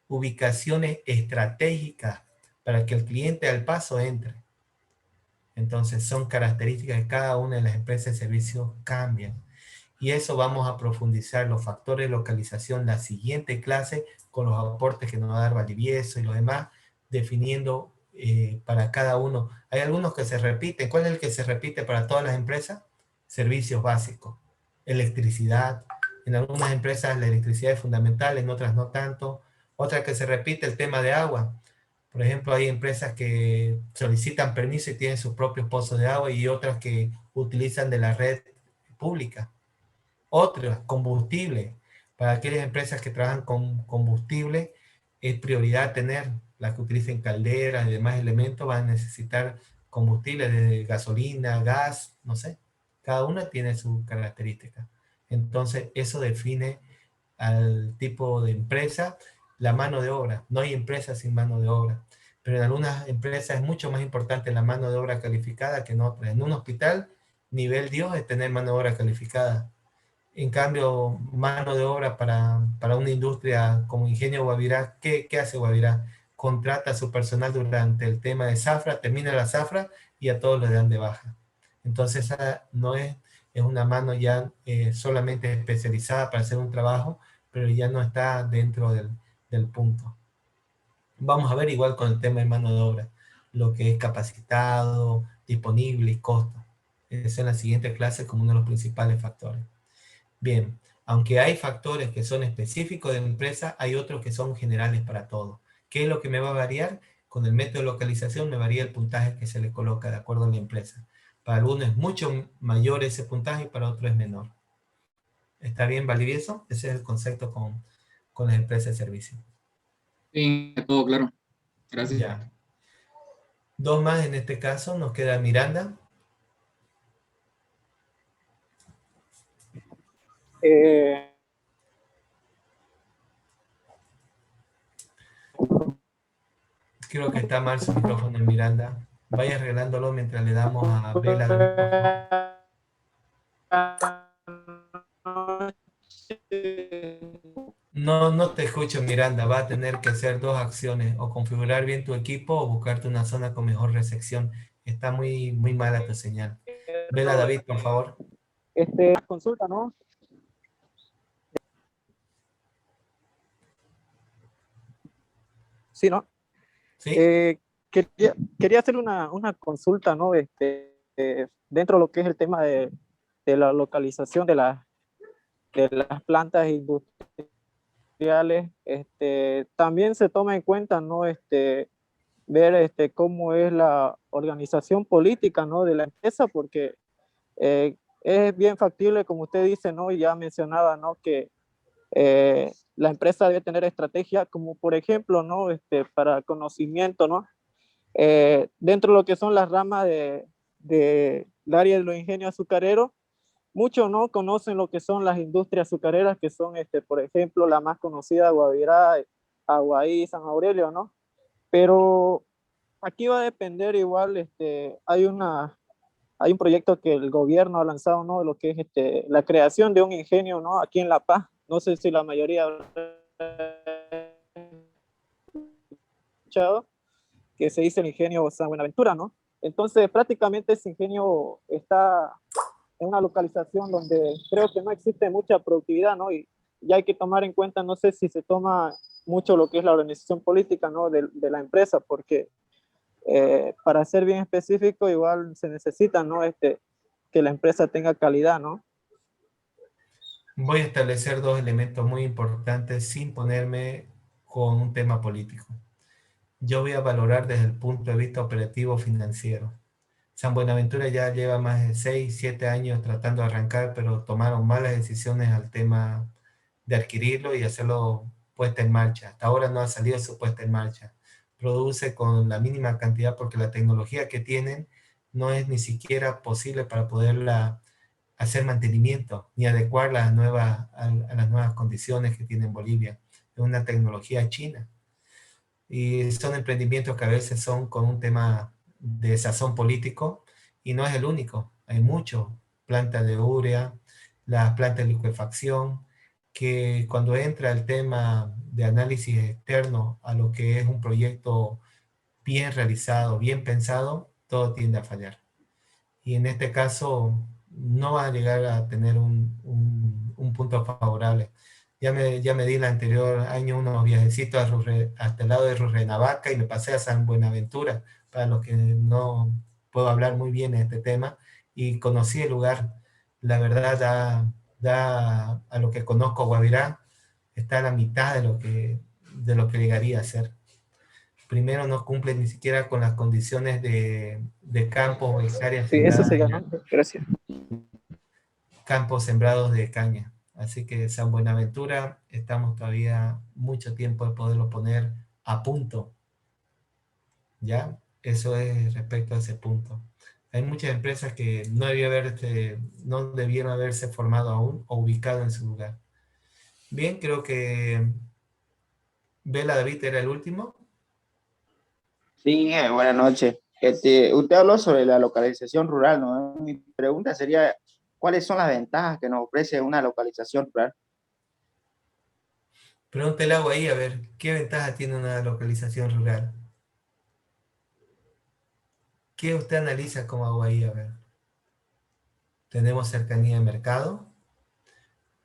ubicaciones estratégicas para que el cliente al paso entre. Entonces son características que cada una de las empresas de servicios cambian. Y eso vamos a profundizar los factores de localización la siguiente clase con los aportes que nos va a dar Valdivieso y lo demás, definiendo para cada uno. Hay algunos que se repiten. ¿Cuál es el que se repite para todas las empresas? Servicios básicos. Electricidad. En algunas empresas la electricidad es fundamental, en otras no tanto. Otra que se repite, el tema de agua. Por ejemplo, hay empresas que solicitan permiso y tienen sus propios pozos de agua y otras que utilizan de la red pública. Otras, combustible. Para aquellas empresas que trabajan con combustible, es prioridad tener las que utilicen calderas y demás elementos, van a necesitar combustible de gasolina, gas, no sé. Cada una tiene su característica. Entonces, eso define al tipo de empresa, la mano de obra. No hay empresa sin mano de obra. Pero en algunas empresas es mucho más importante la mano de obra calificada que en otras. En un hospital, nivel Dios es tener mano de obra calificada. En cambio, mano de obra para una industria como Ingenio Guavirá, ¿qué hace Guavirá? Contrata a su personal durante el tema de zafra, termina la zafra y a todos le dan de baja. Entonces, esa no es una mano ya solamente especializada para hacer un trabajo, pero ya no está dentro del punto. Vamos a ver igual con el tema de mano de obra, lo que es capacitado, disponible y costo. Esa es la siguiente clase como uno de los principales factores. Bien, aunque hay factores que son específicos de la empresa, hay otros que son generales para todos. ¿Qué es lo que me va a variar? Con el método de localización me varía el puntaje que se le coloca de acuerdo a la empresa. Para algunos es mucho mayor ese puntaje y para otros es menor. ¿Está bien, Valdivieso? Ese es el concepto con las empresas de servicio. Sí, todo claro. Gracias. Ya. 2 más en este caso, nos queda Miranda. Creo que está mal su micrófono en Miranda. Vaya arreglándolo mientras le damos a Vela. No te escucho, Miranda. Va a tener que hacer 2 acciones. O configurar bien tu equipo o buscarte una zona con mejor recepción. Está muy mala tu señal. Vela, David, por favor. Consulta, ¿no? Sí, ¿no? ¿Sí? Quería hacer una consulta, ¿no? Dentro de lo que es el tema de la localización de las plantas industriales, también se toma en cuenta, ¿no? ver cómo es la organización política, ¿no?, de la empresa, porque es bien factible, como usted dice, ¿no?, y ya mencionaba, ¿no?, que la empresa debe tener estrategia, como por ejemplo, ¿no?, para conocimiento, ¿no? Dentro de lo que son las ramas del área de los ingenios azucareros, muchos no conocen lo que son las industrias azucareras, que son, por ejemplo, la más conocida, Guavirá, Aguaí, San Aurelio, ¿no? Pero aquí va a depender igual, hay un proyecto que el gobierno ha lanzado, ¿no?, lo que es la creación de un ingenio, ¿no?, aquí en La Paz. No sé si la mayoría habrá escuchado, que se dice el ingenio San Buenaventura, ¿no? Entonces, prácticamente ese ingenio está en una localización donde creo que no existe mucha productividad, ¿no? Y hay que tomar en cuenta, no sé si se toma mucho lo que es la organización política, ¿no?, de la empresa, porque para ser bien específico, igual se necesita, ¿no?, que la empresa tenga calidad, ¿no? Voy a establecer dos elementos muy importantes sin ponerme con un tema político. Yo voy a valorar desde el punto de vista operativo financiero. San Buenaventura ya lleva más de 6, 7 años tratando de arrancar, pero tomaron malas decisiones al tema de adquirirlo y hacerlo puesta en marcha. Hasta ahora no ha salido su puesta en marcha. Produce con la mínima cantidad porque la tecnología que tienen no es ni siquiera posible para poderla hacer mantenimiento ni adecuarla a las nuevas condiciones que tiene Bolivia. Es una tecnología china. Y son emprendimientos que a veces son con un tema de sazón político y no es el único. Hay muchos, plantas de urea, las plantas de liquefacción, que cuando entra el tema de análisis externo a lo que es un proyecto bien realizado, bien pensado, todo tiende a fallar. Y en este caso no va a llegar a tener un punto favorable. Ya me di el anterior año unos viajecitos hasta el lado de Rurrenabaca y me pasé a San Buenaventura, para los que no puedo hablar muy bien en este tema, y conocí el lugar. La verdad da a lo que conozco Guavirá, está a la mitad de lo que llegaría a ser. Primero no cumple ni siquiera con las condiciones de campos o hectáreas Sí, eso sembradas se ganó. Gracias. campos sembrados de caña. Así que San Buenaventura, estamos todavía mucho tiempo de poderlo poner a punto. ¿Ya? Eso es respecto a ese punto. Hay muchas empresas que no debieron haberse formado aún o ubicado en su lugar. Bien, creo que Vela David era el último. Sí, buenas noches. Usted habló sobre la localización rural, ¿no? Mi pregunta sería, ¿cuáles son las ventajas que nos ofrece una localización rural? Pregúntele a ahí a ver, ¿qué ventaja tiene una localización rural? ¿Qué usted analiza como Aguaí? A ver, tenemos cercanía de mercado.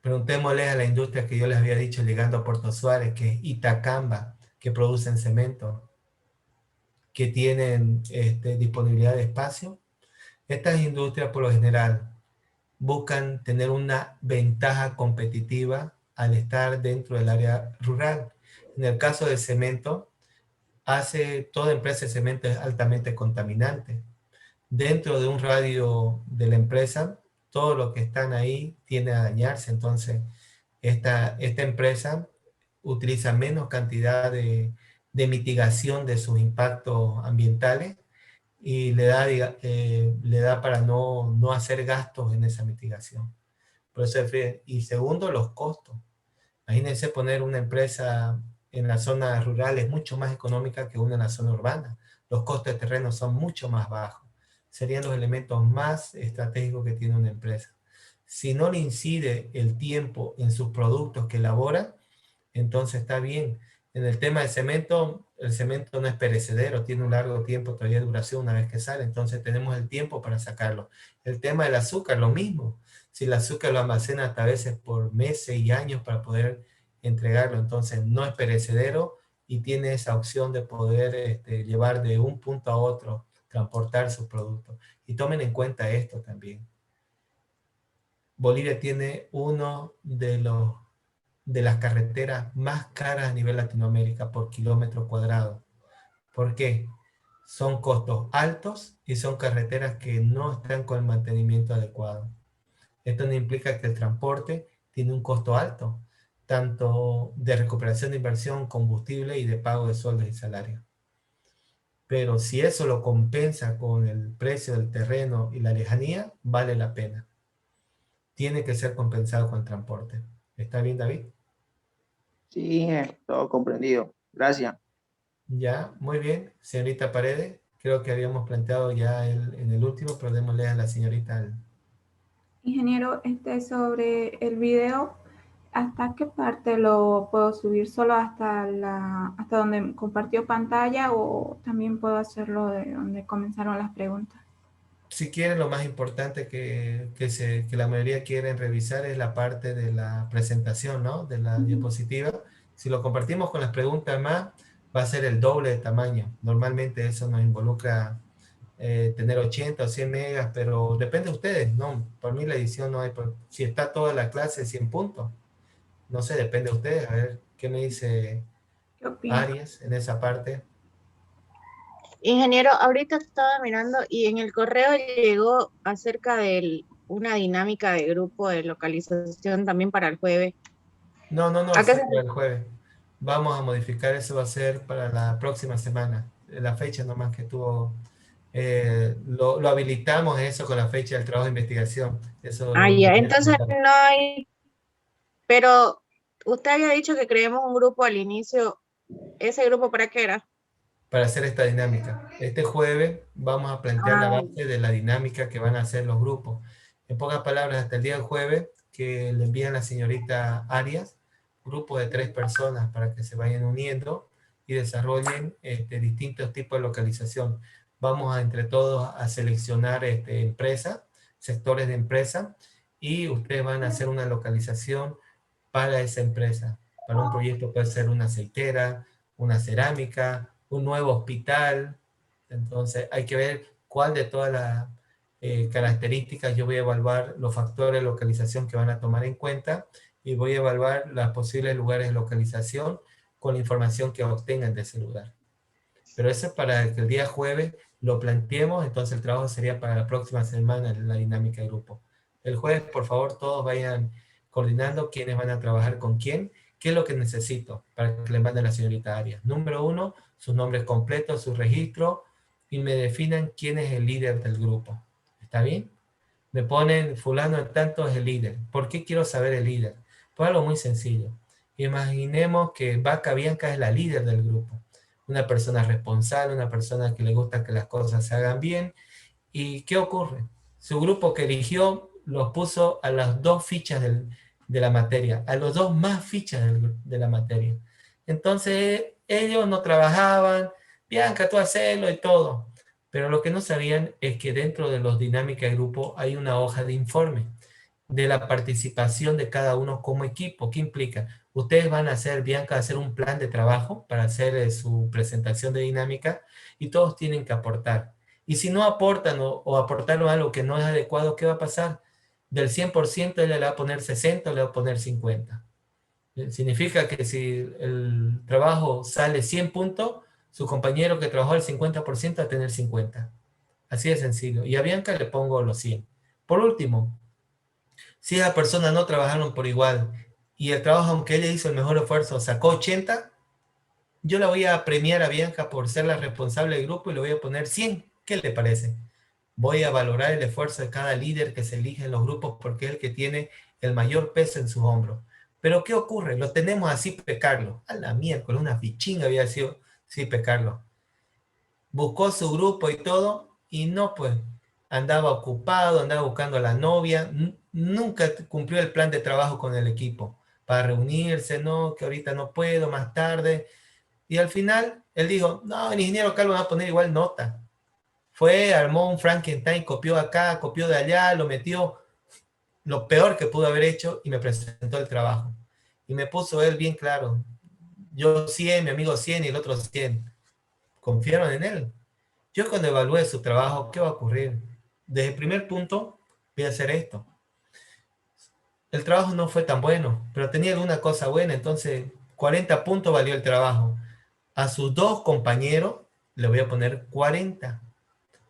Preguntémosle a la industria que yo les había dicho llegando a Puerto Suárez, que es Itacamba, que producen cemento, que tienen disponibilidad de espacio. Estas industrias por lo general buscan tener una ventaja competitiva al estar dentro del área rural. En el caso del cemento, toda empresa de cemento es altamente contaminante. Dentro de un radio de la empresa, todo lo que están ahí tiende a dañarse. Entonces, esta empresa utiliza menos cantidad de mitigación de sus impactos ambientales y le da para no hacer gastos en esa mitigación. Por eso, y segundo, los costos. Imagínense poner una empresa en la zona rural es mucho más económica que una en la zona urbana. Los costos de terreno son mucho más bajos. Serían los elementos más estratégicos que tiene una empresa. Si no le incide el tiempo en sus productos que elabora, entonces está bien. En el tema del cemento, el cemento no es perecedero, tiene un largo tiempo todavía de duración una vez que sale, entonces tenemos el tiempo para sacarlo. El tema del azúcar, lo mismo. Si el azúcar lo almacena hasta a veces por meses y años para poder entregarlo, entonces no es perecedero y tiene esa opción de poder llevar de un punto a otro, transportar sus productos. Y tomen en cuenta esto también. Bolivia tiene uno de las carreteras más caras a nivel Latinoamérica por kilómetro cuadrado. ¿Por qué? Son costos altos y son carreteras que no están con el mantenimiento adecuado. Esto no implica que el transporte tiene un costo alto, tanto de recuperación de inversión, combustible y de pago de sueldos y salarios. Pero si eso lo compensa con el precio del terreno y la lejanía, vale la pena. Tiene que ser compensado con el transporte. ¿Está bien, David? Sí, todo comprendido. Gracias. Ya, muy bien. Señorita Paredes, creo que habíamos planteado ya en el último, pero démosle a la señorita. Ingeniero, sobre el video, ¿hasta qué parte lo puedo subir? ¿Solo hasta donde compartió pantalla o también puedo hacerlo de donde comenzaron las preguntas? Si quieren, lo más importante que la mayoría quieren revisar es la parte de la presentación, ¿no? De la diapositiva. Si lo compartimos con las preguntas más, va a ser el doble de tamaño. Normalmente eso nos involucra tener 80 o 100 megas, pero depende de ustedes, ¿no? Por mí la edición no hay, si está toda la clase 100 puntos, no sé, depende de ustedes. A ver, ¿qué me dice Arias en esa parte? Ingeniero, ahorita estaba mirando y en el correo llegó acerca de una dinámica de grupo de localización también para el jueves. No, ¿A qué para el jueves. Vamos a modificar, eso va a ser para la próxima semana. La fecha nomás que tuvo, lo habilitamos eso con la fecha del trabajo de investigación. Eso ya, entonces no hay, pero usted había dicho que creemos un grupo al inicio. ¿Ese grupo para qué era? Para hacer esta dinámica. Este jueves vamos a plantear la base de la dinámica que van a hacer los grupos. En pocas palabras, hasta el día del jueves, que le envían a la señorita Arias, grupo de 3 personas para que se vayan uniendo y desarrollen distintos tipos de localización. Vamos a, entre todos a seleccionar empresas, sectores de empresa, y ustedes van a hacer una localización para esa empresa. Para un proyecto puede ser una aceitera, una cerámica, un nuevo hospital. Entonces hay que ver cuál de todas las características yo voy a evaluar los factores de localización que van a tomar en cuenta y voy a evaluar los posibles lugares de localización con la información que obtengan de ese lugar. Pero eso es para que el día jueves lo planteemos, entonces el trabajo sería para la próxima semana, la dinámica de grupo. El jueves, por favor, todos vayan coordinando quiénes van a trabajar con quién, qué es lo que necesito para que le mande la señorita Arias. Número 1, sus nombres completos, su registro, y me definan quién es el líder del grupo. ¿Está bien? Me ponen fulano de tanto es el líder. ¿Por qué quiero saber el líder? Pues algo muy sencillo. Imaginemos que Vaca Bianca es la líder del grupo. Una persona responsable, una persona que le gusta que las cosas se hagan bien. ¿Y qué ocurre? Su grupo que eligió los puso a las 2 fichas de la materia, a los 2 más fichas de la materia. Entonces, ellos no trabajaban, Bianca, tú hacelo y todo. Pero lo que no sabían es que dentro de los dinámicas de grupo hay una hoja de informe de la participación de cada uno como equipo. ¿Qué implica? Ustedes van a hacer, Bianca, hacer un plan de trabajo para hacer su presentación de dinámica y todos tienen que aportar. Y si no aportan o aportaron algo que no es adecuado, ¿qué va a pasar? Del 100% ella le va a poner 60 o le va a poner 50. Significa que si el trabajo sale 100 puntos, su compañero que trabajó el 50% va a tener 50. Así de sencillo. Y a Bianca le pongo los 100. Por último, si esa persona no trabajaron por igual y el trabajo, aunque ella hizo el mejor esfuerzo, sacó 80, yo la voy a premiar a Bianca por ser la responsable del grupo y le voy a poner 100. ¿Qué le parece? Voy a valorar el esfuerzo de cada líder que se elige en los grupos porque es el que tiene el mayor peso en sus hombros. Pero ¿qué ocurre? Lo tenemos así pecarlo. A la miércoles, una fichinga había sido sí pecarlo. Buscó su grupo y todo, y no, pues, andaba ocupado, andaba buscando a la novia, nunca cumplió el plan de trabajo con el equipo, para reunirse, no, que ahorita no puedo, más tarde, y al final, él dijo, no, el ingeniero Carlos va a poner igual nota. Fue, armó un Frankenstein, copió acá, copió de allá, lo metió, lo peor que pudo haber hecho, y me presentó el trabajo. Y me puso él bien claro, yo 100, mi amigo 100 y el otro 100. Confiaron en él. Yo cuando evalúe su trabajo, ¿qué va a ocurrir? Desde el primer punto, voy a hacer esto. El trabajo no fue tan bueno, pero tenía alguna cosa buena, entonces 40 puntos valió el trabajo. A sus 2 compañeros le voy a poner 40.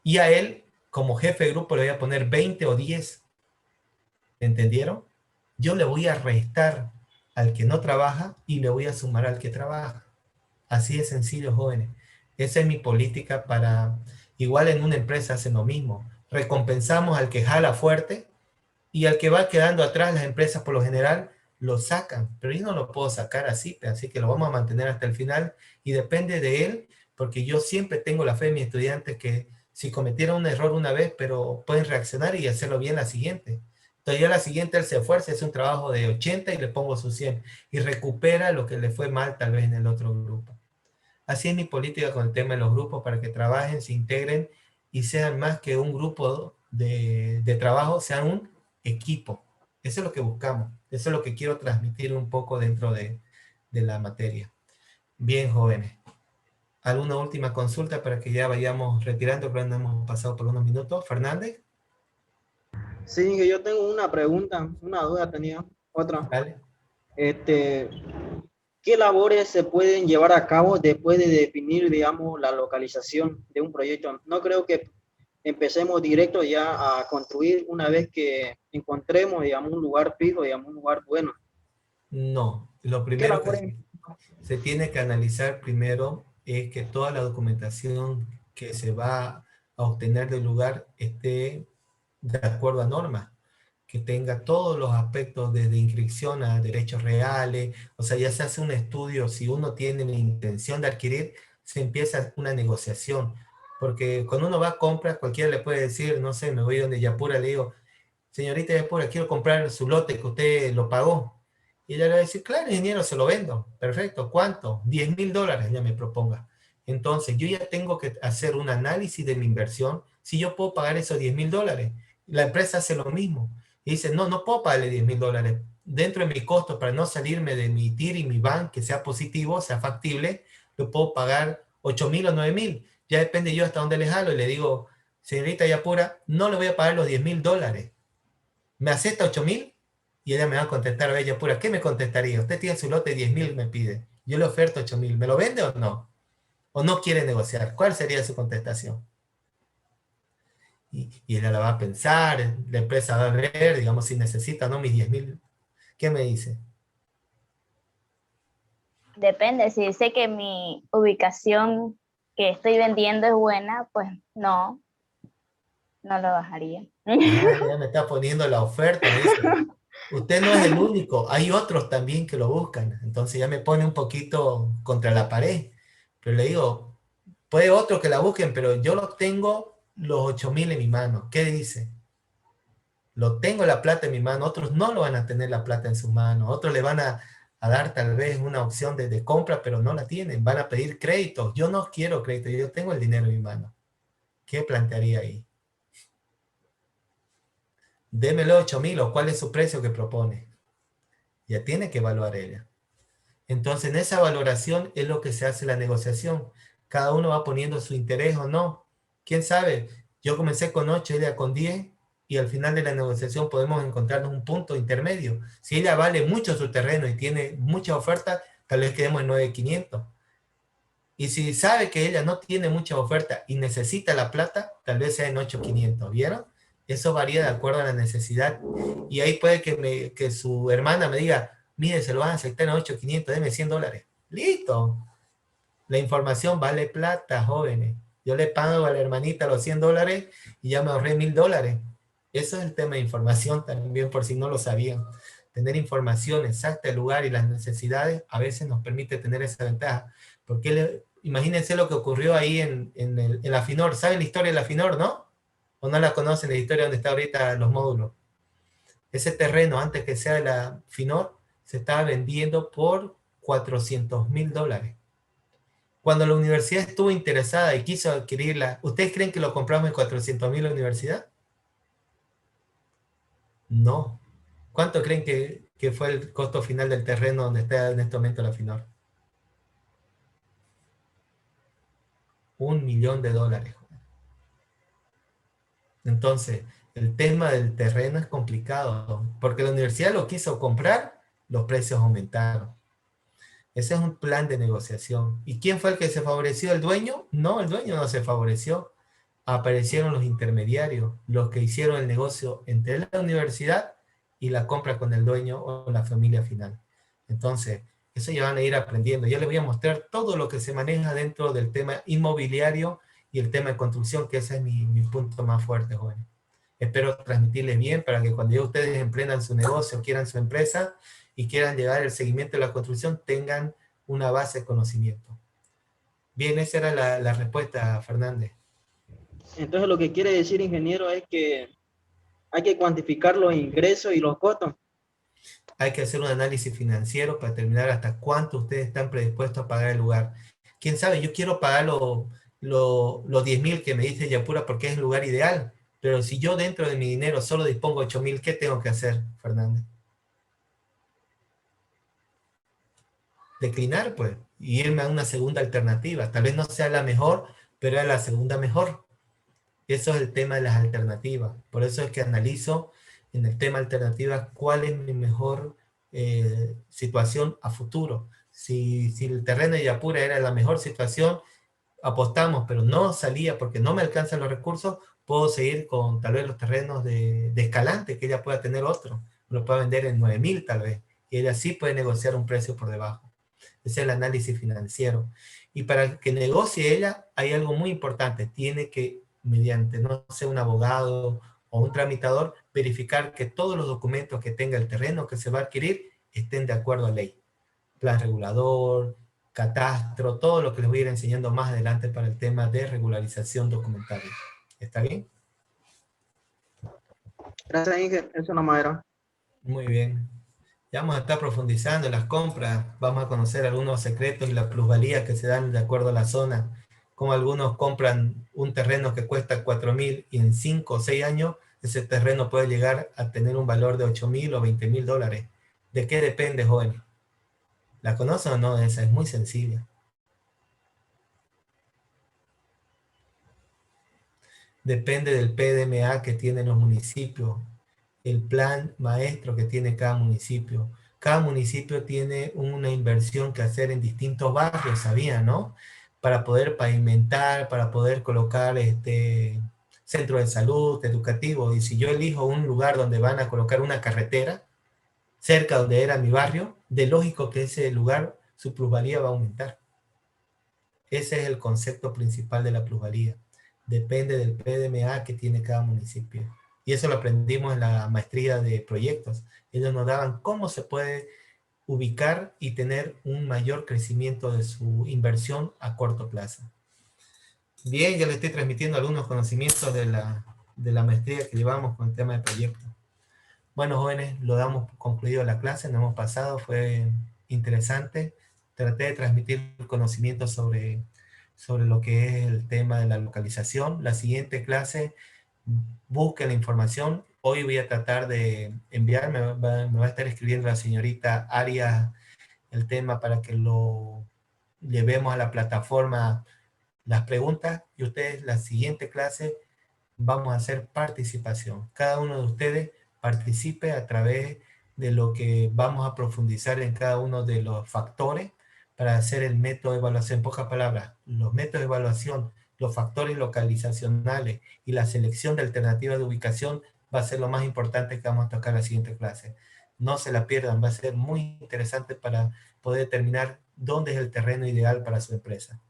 Y a él, como jefe de grupo, le voy a poner 20 o 10. ¿Entendieron? Yo le voy a restar al que no trabaja y le voy a sumar al que trabaja. Así de sencillo, jóvenes. Esa es mi política para... Igual en una empresa hacen lo mismo. Recompensamos al que jala fuerte y al que va quedando atrás, las empresas por lo general lo sacan. Pero yo no lo puedo sacar así que lo vamos a mantener hasta el final y depende de él, porque yo siempre tengo la fe en mis estudiantes que si cometieron un error una vez, pero pueden reaccionar y hacerlo bien la siguiente. Entonces ya la siguiente él se esfuerza, es un trabajo de 80 y le pongo su 100 y recupera lo que le fue mal tal vez en el otro grupo. Así es mi política con el tema de los grupos, para que trabajen, se integren y sean más que un grupo de trabajo, sean un equipo. Eso es lo que buscamos. Eso es lo que quiero transmitir un poco dentro de la materia. Bien, jóvenes. ¿Alguna última consulta para que ya vayamos retirando? Pero no hemos pasado por unos minutos. ¿Fernández? Sí, que yo tengo una pregunta, una duda tenía, otra. Dale. ¿Qué labores se pueden llevar a cabo después de definir, digamos, la localización de un proyecto? No creo que empecemos directo ya a construir una vez que encontremos, digamos, un lugar fijo, digamos, un lugar bueno. No, lo primero que se tiene que analizar primero es que toda la documentación que se va a obtener del lugar esté de acuerdo a normas, que tenga todos los aspectos desde inscripción a derechos reales, o sea, ya se hace un estudio, si uno tiene la intención de adquirir, se empieza una negociación, porque cuando uno va a comprar, cualquiera le puede decir, no sé, me voy donde Yapura, le digo, señorita Yapura, quiero comprar su lote que usted lo pagó, y ella le va a decir, claro, ingeniero, se lo vendo, perfecto, ¿cuánto? $10,000, ya me proponga. Entonces, yo ya tengo que hacer un análisis de mi inversión, si yo puedo pagar esos $10,000, la empresa hace lo mismo, y dice, no, no puedo pagarle $10,000. Dentro de mi costo, para no salirme de mi TIR y mi bank, que sea positivo, sea factible, lo puedo pagar 8,000 o 9,000. Ya depende yo hasta dónde le jalo. Y le digo, señorita Yapura, no le voy a pagar los $10,000. ¿Me acepta 8,000? Y ella me va a contestar, a ver, Yapura, ¿qué me contestaría? Usted tiene su lote de 10,000, me pide. Yo le oferto 8,000. ¿Me lo vende o no? ¿O no quiere negociar? ¿Cuál sería su contestación? Y ella la va a pensar, la empresa va a ver, digamos, si necesita, ¿no? Mis 10,000. ¿Qué me dice? Depende, si dice que mi ubicación que estoy vendiendo es buena, pues no lo bajaría. Ya me está poniendo la oferta, dice. Usted no es el único, hay otros también que lo buscan, entonces ya me pone un poquito contra la pared, pero le digo, puede otro que la busquen, pero yo lo tengo los 8,000 en mi mano. ¿Qué dice? Lo tengo la plata en mi mano, otros no lo van a tener la plata en sus manos, otros le van a dar tal vez una opción de compra, pero no la tienen, van a pedir crédito. Yo no quiero crédito, yo tengo el dinero en mi mano. ¿Qué plantearía ahí? Démelo 8,000, o cuál es su precio que propone. Ya tiene que evaluar ella. Entonces, en esa valoración es lo que se hace la negociación. Cada uno va poniendo su interés o no. ¿Quién sabe? Yo comencé con 8, ella con 10, y al final de la negociación podemos encontrarnos un punto intermedio. Si ella vale mucho su terreno y tiene mucha oferta, tal vez quedemos en 9,500. Y si sabe que ella no tiene mucha oferta y necesita la plata, tal vez sea en 8,500. ¿Vieron? Eso varía de acuerdo a la necesidad. Y ahí puede que su hermana me diga, mire, se lo van a aceptar en 8,500, deme $100. Listo. La información vale plata, jóvenes. Yo le pago a la hermanita los $100 y ya me ahorré $1,000. Eso es el tema de información también, por si no lo sabían. Tener información exacta del lugar y las necesidades a veces nos permite tener esa ventaja. Porque imagínense lo que ocurrió ahí en la FINOR. ¿Saben la historia de la FINOR, no? ¿O no la conocen, la historia donde está ahorita los módulos? Ese terreno, antes que sea de la FINOR, se estaba vendiendo por $400,000. Cuando la universidad estuvo interesada y quiso adquirirla, ¿ustedes creen que lo compramos en 400,000 la universidad? No. ¿Cuánto creen que fue el costo final del terreno donde está en este momento la FINOR? $1 millón. Entonces, el tema del terreno es complicado, porque la universidad lo quiso comprar, los precios aumentaron. Ese es un plan de negociación. ¿Y quién fue el que se favoreció? ¿El dueño? No, el dueño no se favoreció. Aparecieron los intermediarios, los que hicieron el negocio entre la universidad y la compra con el dueño o la familia final. Entonces, eso ya van a ir aprendiendo. Ya les voy a mostrar todo lo que se maneja dentro del tema inmobiliario y el tema de construcción, que ese es mi punto más fuerte, jóvenes. Espero transmitirles bien para que cuando ya ustedes emprendan su negocio, quieran su empresa y quieran llevar el seguimiento de la construcción, tengan una base de conocimiento. Bien, esa era la respuesta, Fernández. Entonces lo que quiere decir, ingeniero, es que hay que cuantificar los ingresos y los costos. Hay que hacer un análisis financiero para determinar hasta cuánto ustedes están predispuestos a pagar el lugar. ¿Quién sabe? Yo quiero pagar los 10.000 que me dice Yapura porque es el lugar ideal, pero si yo dentro de mi dinero solo dispongo 8.000, ¿qué tengo que hacer, Fernández? Declinar, pues, y irme a una segunda alternativa. Tal vez no sea la mejor, pero es la segunda mejor. Eso es el tema de las alternativas. Por eso es que analizo en el tema alternativas cuál es mi mejor situación a futuro. Si el terreno de Yapura era la mejor situación, apostamos, pero no salía porque no me alcanzan los recursos, puedo seguir con tal vez los terrenos de Escalante, que ella pueda tener otro. Lo pueda vender en 9.000 tal vez. Y ella sí puede negociar un precio por debajo. Ese es el análisis financiero. Y para que negocie ella, hay algo muy importante. Tiene que, mediante, no sé, un abogado o un tramitador, verificar que todos los documentos que tenga el terreno que se va a adquirir estén de acuerdo a ley. Plan regulador, catastro, todo lo que les voy a ir enseñando más adelante para el tema de regularización documentaria. ¿Está bien? Gracias, Inge. Eso nomás era. Muy bien. Ya vamos a estar profundizando en las compras, vamos a conocer algunos secretos y la plusvalía que se dan de acuerdo a la zona, como algunos compran un terreno que cuesta 4.000 y en 5 o 6 años ese terreno puede llegar a tener un valor de 8.000 o 20.000 dólares. ¿De qué depende, joven? ¿La conocen o no? Esa es muy sencilla. Depende del PDMA que tienen los municipios, el plan maestro que tiene cada municipio. Cada municipio tiene una inversión que hacer en distintos barrios, ¿sabían, no? Para poder pavimentar, para poder colocar centro de salud, educativo. Y si yo elijo un lugar donde van a colocar una carretera, cerca donde era mi barrio, de lógico que ese lugar, su plusvalía va a aumentar. Ese es el concepto principal de la plusvalía. Depende del PDMA que tiene cada municipio. Y eso lo aprendimos en la maestría de proyectos. Ellos nos daban cómo se puede ubicar y tener un mayor crecimiento de su inversión a corto plazo. Bien, ya le estoy transmitiendo algunos conocimientos de la maestría que llevamos con el tema de proyectos. Bueno, jóvenes, lo damos concluido la clase, nos hemos pasado, fue interesante. Traté de transmitir conocimiento sobre lo que es el tema de la localización. La siguiente clase, busque la información. Hoy voy a tratar de enviar, me va a estar escribiendo la señorita Arias el tema para que lo llevemos a la plataforma las preguntas, y ustedes la siguiente clase vamos a hacer participación. Cada uno de ustedes participe a través de lo que vamos a profundizar en cada uno de los factores para hacer el método de evaluación. En pocas palabras, los métodos de evaluación, los factores localizacionales y la selección de alternativas de ubicación va a ser lo más importante que vamos a tocar en la siguiente clase. No se la pierdan, va a ser muy interesante para poder determinar dónde es el terreno ideal para su empresa.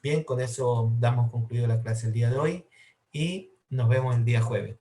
Bien, con eso damos concluido la clase el día de hoy y nos vemos el día jueves.